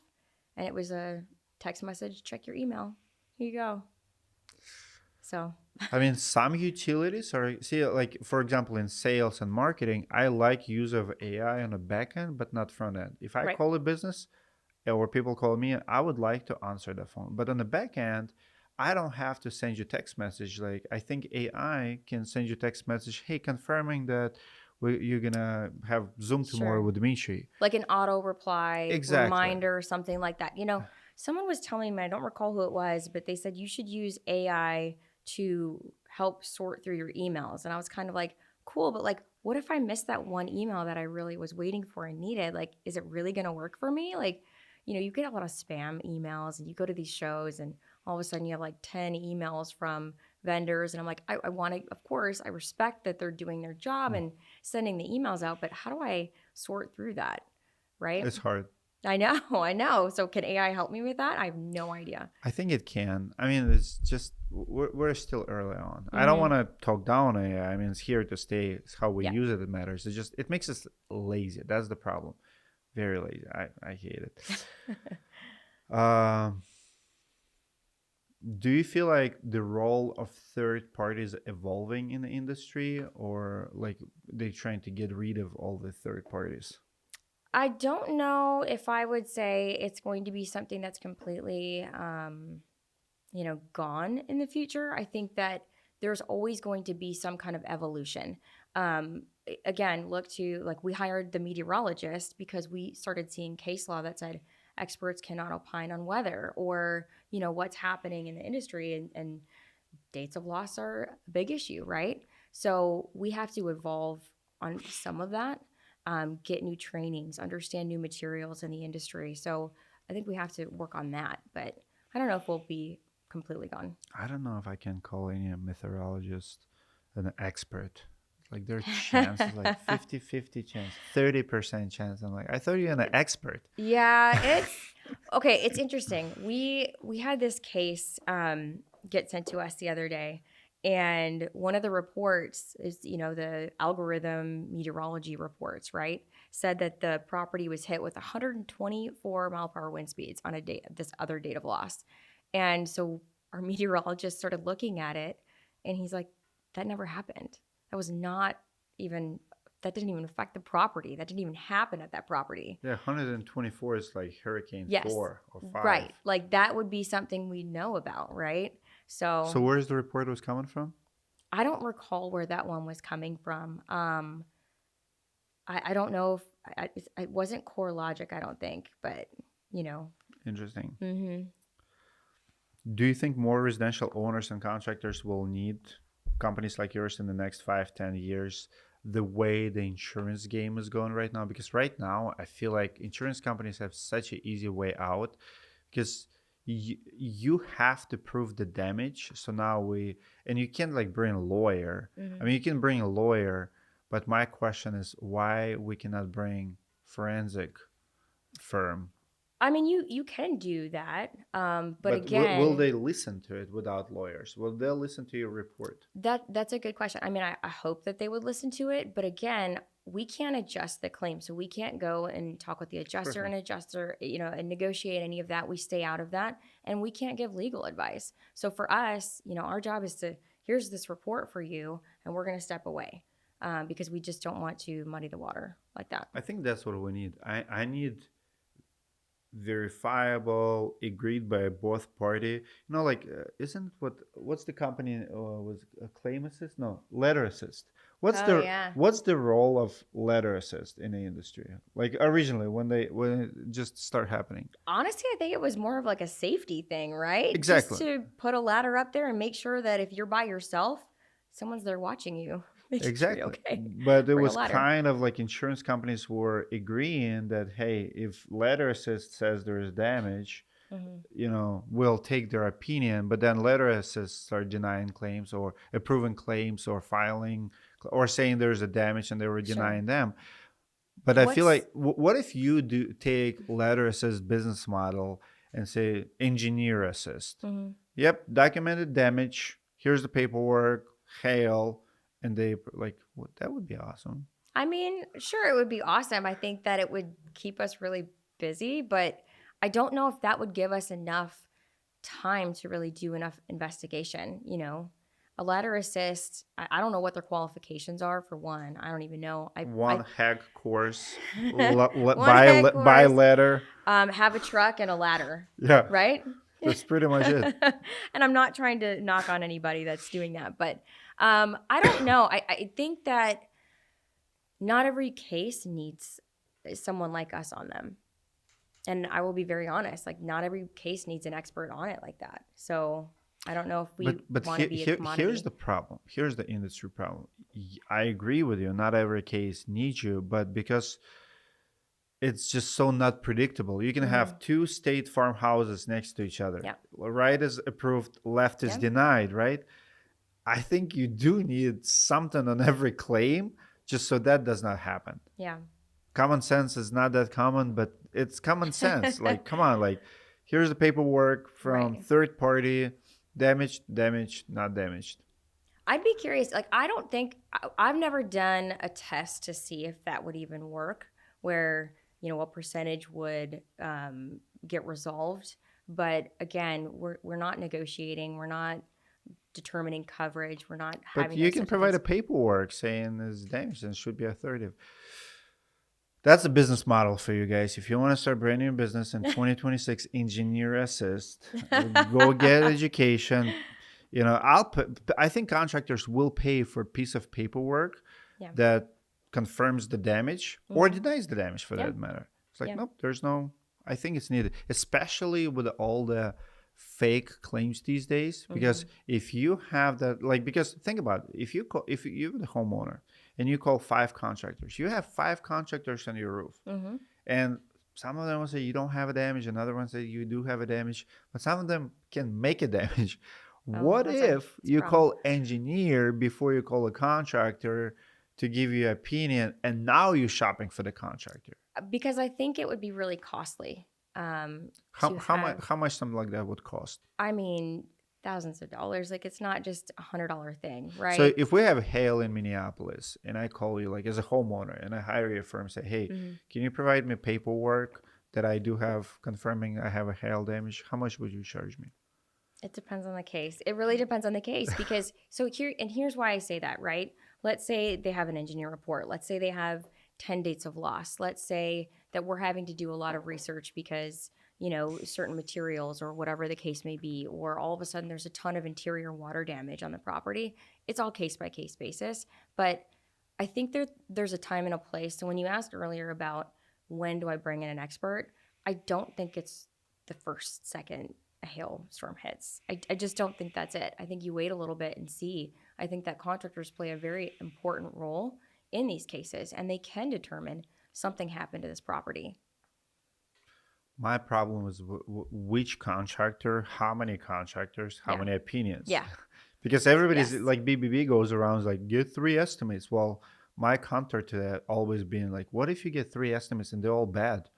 and it was a text message, check your email. Here you go. So I mean, some utilities are, see, like for example, in sales and marketing, I like use of AI on the back end, but not front end. If I right. call a business or people call me, I would like to answer the phone. But on the back end, I don't have to send you text message. Like I think AI can send you text message, hey, confirming that you're gonna have Zoom tomorrow Sure. with Dmitry. Like an auto reply Exactly. reminder or something like that. Someone was telling me, I don't recall who it was, but they said you should use AI to help sort through your emails. And I was kind of like, cool, but like, what if I missed that one email that I really was waiting for and needed? Like, is it really going to work for me? Like, you get a lot of spam emails, and you go to these shows, and all of a sudden you have like 10 emails from vendors. And I'm like, I want to, of course, I respect that they're doing their job and sending the emails out, but how do I sort through that? Right? It's hard. I know, I know. So can AI help me with that? I have no idea. I think it can. I mean, it's just we're still early on. I don't Hmm. want to talk down AI. I mean, it's here to stay. It's how we Yeah. use it that matters. It makes us lazy. That's the problem. Very lazy. I hate it. Um, do you feel like the role of third parties evolving in the industry, or like they trying to get rid of all the third parties? I don't know if I would say it's going to be something that's completely, gone in the future. I think that there's always going to be some kind of evolution. Again, look to like we hired the meteorologist because we started seeing case law that said experts cannot opine on weather or what's happening in the industry, and dates of loss are a big issue, right? So we have to evolve on some of that, get new trainings, understand new materials in the industry. So I think we have to work on that, but I don't know if we'll be completely gone. I don't know if I can call any meteorologist an expert. Like their chances like 50-50 chance, 30% chance. I'm like, I thought you're an expert. Yeah, it's okay. It's interesting. We had this case get sent to us the other day, And one of the reports is, the algorithm meteorology reports, right, said that the property was hit with 124 mile per hour wind speeds on this other date of loss. And so our meteorologist started looking at it, and he's like, that never happened. That didn't even affect the property. That didn't even happen at that property. Yeah, 124 is like Hurricane Yes. 4 or 5. Right. Like that would be something we know about, right? So where's the report was coming from? I don't recall where that one was coming from. I don't know if it wasn't CoreLogic, I don't think, but Interesting. Mm-hmm. Do you think more residential owners and contractors will need companies like yours in the next 5-10 years, the way the insurance game is going right now? Because right now I feel like insurance companies have such an easy way out, because you have to prove the damage. So now and you can't like bring a lawyer. Mm-hmm. I mean, you can bring a lawyer, but my question is why we cannot bring forensic firm. I mean, you can do that, but again, will they listen to it without lawyers? Will they listen to your report? That's a good question. I mean, I hope that they would listen to it, but again, we can't adjust the claim, so we can't go and talk with the adjuster and and negotiate any of that. We stay out of that, and we can't give legal advice. So for us, our job is here's this report for you, and we're going to step away because we just don't want to muddy the water like that. I think that's what we need. I need verifiable, agreed by both party. What's the company was a claim assist? No, letter assist. What's the role of letter assist in the industry? Like originally when it just start happening. Honestly, I think it was more of like a safety thing, right? Exactly. Just to put a ladder up there and make sure that if you're by yourself, someone's there watching you. Exactly. Sure okay. But it was kind of like insurance companies were agreeing that, hey, if letter assist says there is damage, we'll take their opinion. But then letter assists start denying claims or approving claims or filing or saying there's a damage and they were denying them. But I feel like, what if you do take letter assist business model and say engineer assist? Yep, documented damage. Here's the paperwork, hail. And they that would be awesome. I mean, sure, it would be awesome. I think that it would keep us really busy, but I don't know if that would give us enough time to really do enough investigation. A letter assist, I don't know what their qualifications are for one. I don't even know. One hack course, buy letter. Have a truck and a ladder. Yeah. Right? That's pretty much it. And I'm not trying to knock on anybody that's doing that, but I don't know. I think that not every case needs someone like us on them. And I will be very honest, like not every case needs an expert on it like that. So I don't know if we want to be a commodity. Here's the problem. Here's the industry problem. I agree with you. Not every case needs you, but because it's just so not predictable. You can have two state farmhouses next to each other. Yeah. Right is approved, left is denied, right? I think you do need something on every claim just so that does not happen. Yeah. Common sense is not that common, but it's common sense. Like, come on, like here's the paperwork from third party, damaged, not damaged. I'd be curious. Like, I've never done a test to see if that would even work where, what percentage would get resolved. But again, we're not negotiating. We're not determining coverage. We're not having. But you can provide a paperwork saying there's damage and it should be authoritative. That's a business model for you guys. If you want to start brand new business in 2026, engineer assist, go get education. I think contractors will pay for a piece of paperwork that confirms the damage or denies the damage for that matter. It's like, nope, I think it's needed, especially with all the fake claims these days. Because if you have that, because think about it, if you're the homeowner and you call 5 contractors, you have 5 contractors on your roof. And some of them will say you don't have a damage, another one say you do have a damage, but some of them can make a damage. What if you call engineer before you call a contractor to give you an opinion, and now you're shopping for the contractor? Because I think it would be really costly. How much something like that would cost? I mean, thousands of dollars. Like it's not just $100 thing, right? So if we have hail in Minneapolis and I call you like as a homeowner and I hire your firm, say, hey, can you provide me paperwork that I do have confirming I have a hail damage? How much would you charge me? It depends on the case. It really depends on the case because here's why I say that, right? Let's say they have an engineer report. Let's say they have 10 dates of loss. Let's say that we're having to do a lot of research because, certain materials or whatever the case may be, or all of a sudden there's a ton of interior water damage on the property. It's all case by case basis. But I think there's a time and a place. So when you asked earlier about when do I bring in an expert, I don't think it's the first second a hailstorm hits. I just don't think that's it. I think you wait a little bit and see. I think that contractors play a very important role in these cases, and they can determine something happened to this property. My problem is which contractor, how many contractors, how many opinions. Yeah. Because everybody's like BBB goes around like, get 3 estimates. Well, my counter to that always being like, what if you get 3 estimates and they're all bad?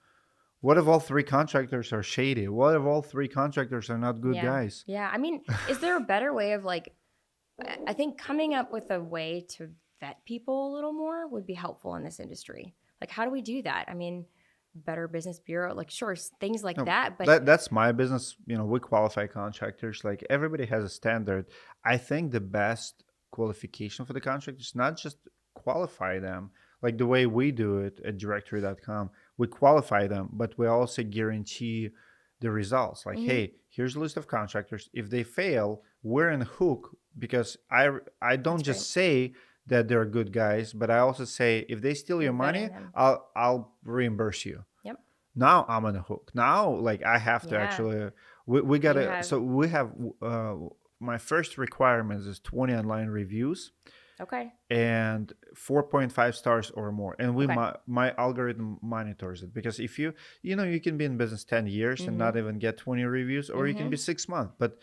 What if all 3 contractors are shady? What if all 3 contractors are not good guys? Yeah. I mean, is there a better way of I think coming up with a way to vet people a little more would be helpful in this industry. Like, how do we do that? I mean, Better Business Bureau, sure, things like that. But that's my business. We qualify contractors. Like everybody has a standard. I think the best qualification for the contractors, not just qualify them, like the way we do it at directory.com, we qualify them, but we also guarantee the results. Like, hey, here's a list of contractors. If they fail, we're in the hook because I don't just say that they're good guys, but I also say if they steal your money, I'll reimburse you. Yep. Now I'm on the hook. Now, I have to actually, we gotta. So we have my first requirement is 20 online reviews. Okay. And 4.5 stars or more. And my algorithm monitors it because if you can be in business 10 years and not even get 20 reviews, or you can be 6 months. But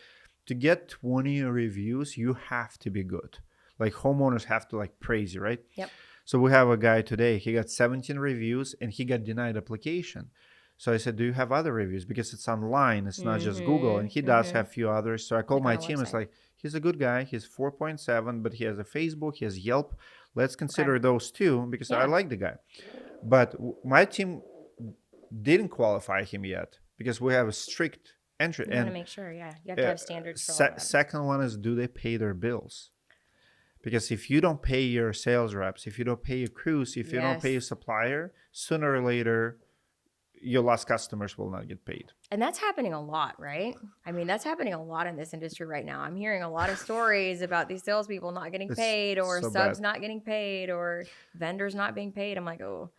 to get 20 reviews, you have to be good. Like homeowners have to praise you, right? Yep. So we have a guy today, he got 17 reviews and he got denied application. So I said, do you have other reviews? Because it's online, it's not just Google. And he does have a few others. So I called my team, it's like, he's a good guy. He's 4.7, but he has a Facebook, he has Yelp. Let's consider those two because I like the guy. But my team didn't qualify him yet because we have a strict entry. You want to make sure, you have to have standards for all that. Second one is, do they pay their bills? Because if you don't pay your sales reps, if you don't pay your crews, if you don't pay your supplier, sooner or later, your lost customers will not get paid. And that's happening a lot, right? I mean, that's happening a lot in this industry right now. I'm hearing a lot of stories about these salespeople not getting paid, or subs not getting paid, or vendors not being paid. I'm like, oh,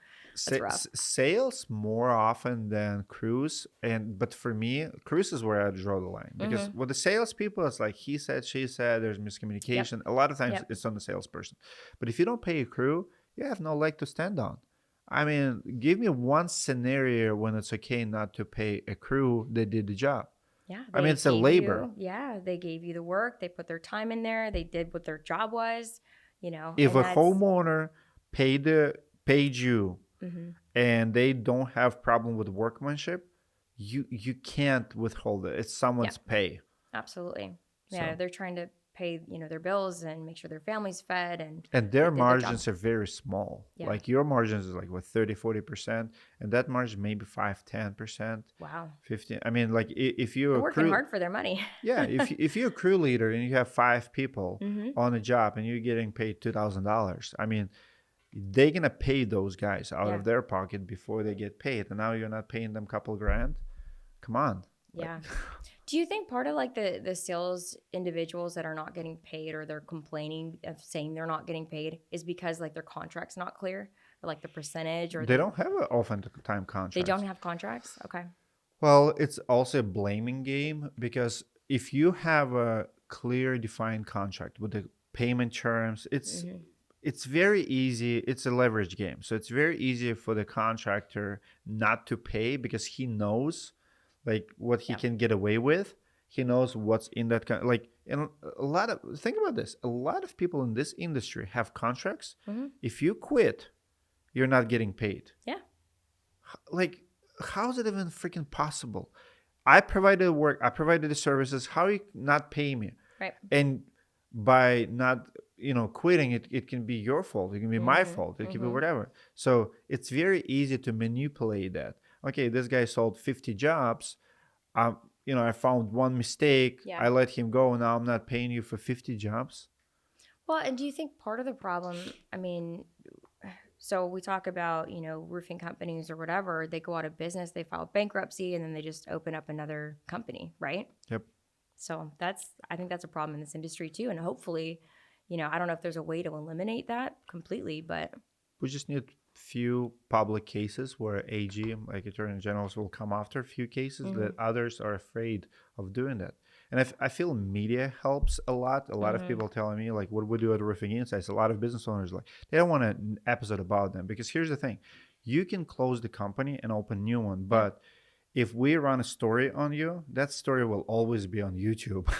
that's rough. Sales more often than crews. But for me, crews is where I draw the line. Because with the salespeople, it's like he said, she said, there's miscommunication. A lot of times it's on the salesperson. But if you don't pay a crew, you have no leg to stand on. I mean, give me one scenario when it's okay not to pay a crew that did the job. Yeah. I mean, it's a labor. They gave you the work. They put their time in there. They did what their job was, If a homeowner paid you and they don't have problem with workmanship, you can't withhold it. It's someone's pay. Absolutely. Yeah, so they're trying to pay their bills and make sure their family's fed, and their margins are very small. Like your margins is 30-40%, and that margin maybe 5-10%. Wow. 15. I mean, if you're working hard for their money. if you're a crew leader and you have 5 people on a job and you're getting paid $2,000, I mean, they're gonna pay those guys out of their pocket before they get paid, and now you're not paying them a couple grand. Come on. Yeah. Do you think part of the sales individuals that are not getting paid, or they're complaining of saying they're not getting paid, is because their contract's not clear, or the percentage, or they don't have an often time contract? They don't have contracts? Okay. Well, it's also a blaming game, because if you have a clear defined contract with the payment terms, it's very easy. It's a leverage game. So it's very easy for the contractor not to pay because he knows what he can get away with. He knows what's in that and think about this. A lot of people in this industry have contracts. If you quit, you're not getting paid. Yeah. How is it even freaking possible? I provided work, I provided the services. How you not pay me? Right. And by not, quitting, it can be your fault. It can be my fault. It can be whatever. So it's very easy to manipulate that. Okay, this guy sold 50 jobs. I found one mistake. Yeah. I let him go. Now I'm not paying you for 50 jobs. Well, and do you think part of the problem, so we talk about, roofing companies or whatever, they go out of business, they file bankruptcy, and then they just open up another company, right? Yep. So I think that's a problem in this industry too. And hopefully, I don't know if there's a way to eliminate that completely, but We just need few public cases where AG, like attorney generals, will come after a few cases that others are afraid of doing that. And I feel media helps a lot. A lot of people telling me, like, what we do at Roofing Insights, a lot of business owners, like, they don't want an episode about them. Because here's the thing. You can close the company and open a new one. But if we run a story on you, that story will always be on YouTube.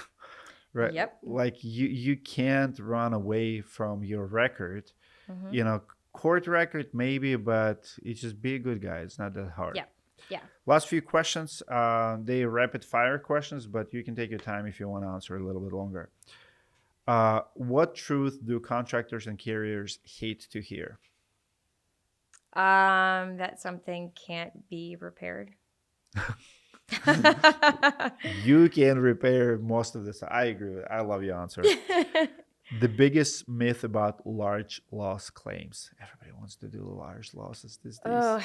Right? Yep. Like, you can't run away from your record. Court record maybe, but it's just be a good guy. It's not that hard. Yeah. Last few questions. They rapid fire questions, but you can take your time if you want to answer a little bit longer. What truth do contractors and carriers hate to hear? That something can't be repaired. You can repair most of this. I agree with it. I love your answer. The biggest myth about large loss claims. Everybody wants to do large losses these days.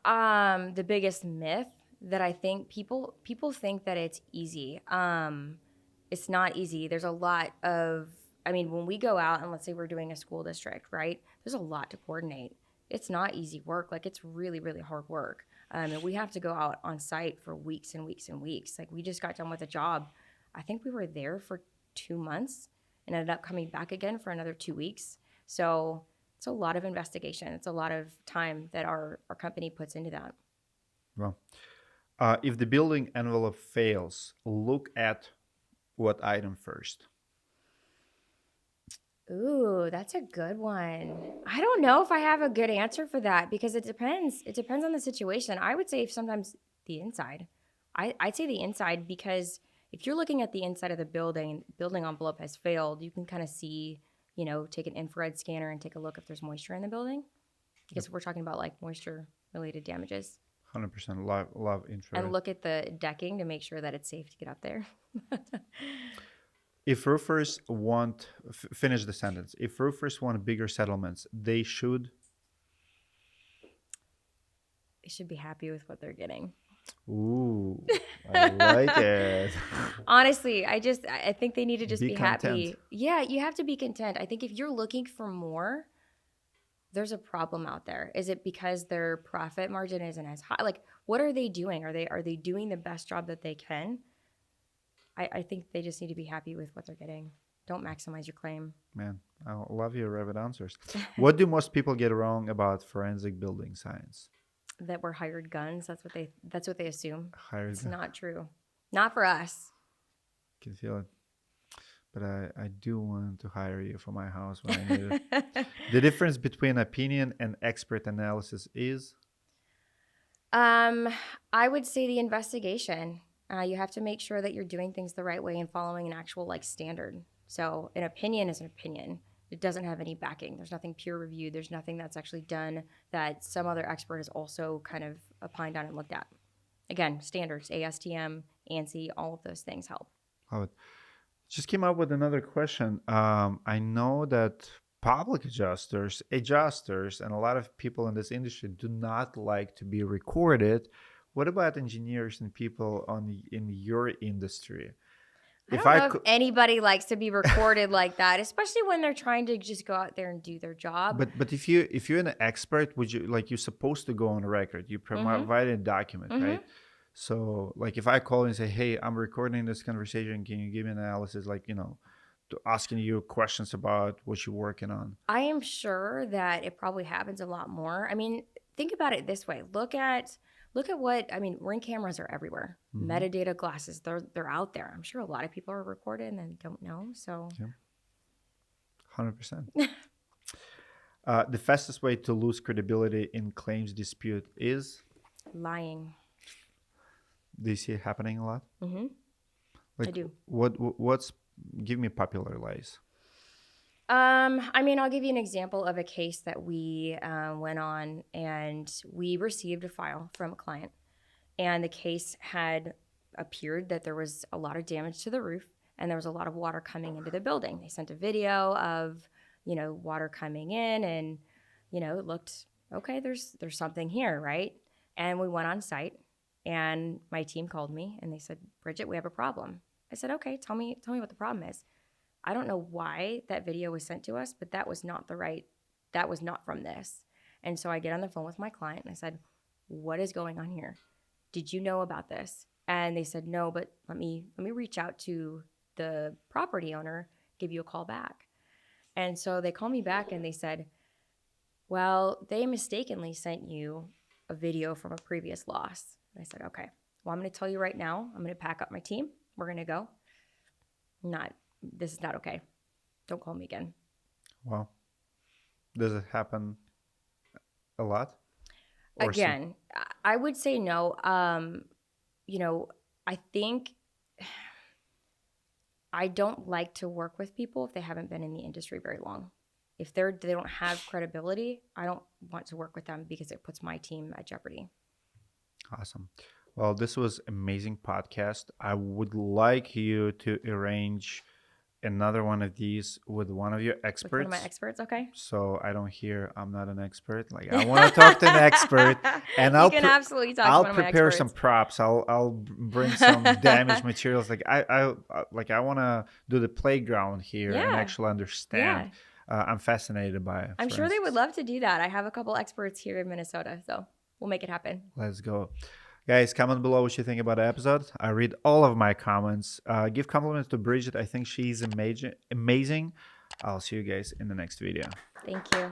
The biggest myth that I think people think that it's easy. It's not easy. There's a lot of, when we go out and let's say we're doing a school district, right? There's a lot to coordinate. It's not easy work. Like, it's really, really hard work. And we have to go out on site for weeks and weeks and weeks. Like, we just got done with a job. I think we were there for 2 months and ended up coming back again for another 2 weeks. So it's a lot of investigation. It's a lot of time that our company puts into that. Well, if the building envelope fails, look at what item first? Ooh, that's a good one. I don't know if I have a good answer for that because it depends. It depends on the situation. I would say sometimes the inside. I'd say the inside because if you're looking at the inside of the building envelope has failed, you can kind of see, take an infrared scanner and take a look if there's moisture in the building. Because we're talking about like moisture-related damages. 100% love infrared. And look at the decking to make sure that it's safe to get up there. If roofers want, finish the sentence. If roofers want bigger settlements, they should be happy with what they're getting. Ooh, I like it. Honestly, I think they need to just be happy. Content. Yeah, you have to be content. I think if you're looking for more, there's a problem out there. Is it because their profit margin isn't as high? Like, what are they doing? Are they doing the best job that they can? I think they just need to be happy with what they're getting. Don't maximize your claim. Man, I love your rapid answers. What do most people get wrong about forensic building science? That we're hired guns. That's what they assume. It's Gun. not true. Not for us. Can feel it. But I do want to hire you for my house when I need it. The difference between opinion and expert analysis is? I would say the investigation. You have to make sure that you're doing things the right way and following an actual standard. So an opinion is an opinion. It doesn't have any backing. There's nothing peer reviewed. There's nothing that's actually done that some other expert has also kind of opined on and looked at. Again, standards, ASTM, ANSI, all of those things help. Love it. Just came up with another question. I know that public adjusters, and a lot of people in this industry do not like to be recorded. What about engineers and people in your industry? I don't know if anybody likes to be recorded like that, especially when they're trying to just go out there and do their job. But if you're an expert, would you you're supposed to go on a record? You provide a document, right? So if I call and say, hey, I'm recording this conversation, can you give me an analysis? To asking you questions about what you're working on. I am sure that it probably happens a lot more. Think about it this way. Look at what, Ring cameras are everywhere. Metadata glasses, they're out there. I'm sure a lot of people are recorded and don't know, so. Yeah. 100%. The fastest way to lose credibility in claims dispute is? Lying. Do you see it happening a lot? Mm-hmm. Like, I do. What's give me popular lies? I mean, I'll give you an example of a case that we went on, and we received a file from a client, and the case had appeared that there was a lot of damage to the roof, and there was a lot of water coming into the building. They sent a video of, water coming in, and, it looked, okay, there's something here, right? And we went on site, and my team called me, and they said, Bridget, we have a problem. I said, okay, tell me what the problem is. I don't know why that video was sent to us, but that was not from this. And so I get on the phone with my client and I said, what is going on here? Did you know about this? And they said, no, but let me reach out to the property owner, give you a call back. And so they called me back and they said, well, they mistakenly sent you a video from a previous loss. And I said, okay, well, I'm going to tell you right now, I'm going to pack up my team. We're going to go. This is not okay. Don't call me again. Wow. Does it happen a lot? Again, I would say no. I think I don't like to work with people if they haven't been in the industry very long. If they don't have credibility, I don't want to work with them because it puts my team at jeopardy. Awesome. Well, this was amazing podcast. I would like you to arrange another one of these with one of your experts. With one of my experts, okay. So I don't hear I'm not an expert. Like I want to talk to an expert, and you can absolutely talk to one of my experts. I'll prepare some props. I'll bring some damaged materials. Like I want to do the playground here and actually understand. I'm fascinated by it. I'm sure they would love to do that. I have a couple experts here in Minnesota, so we'll make it happen. Let's go. Guys, comment below what you think about the episode. I read all of my comments. Give compliments to Bridget. I think she's amazing. I'll see you guys in the next video. Thank you.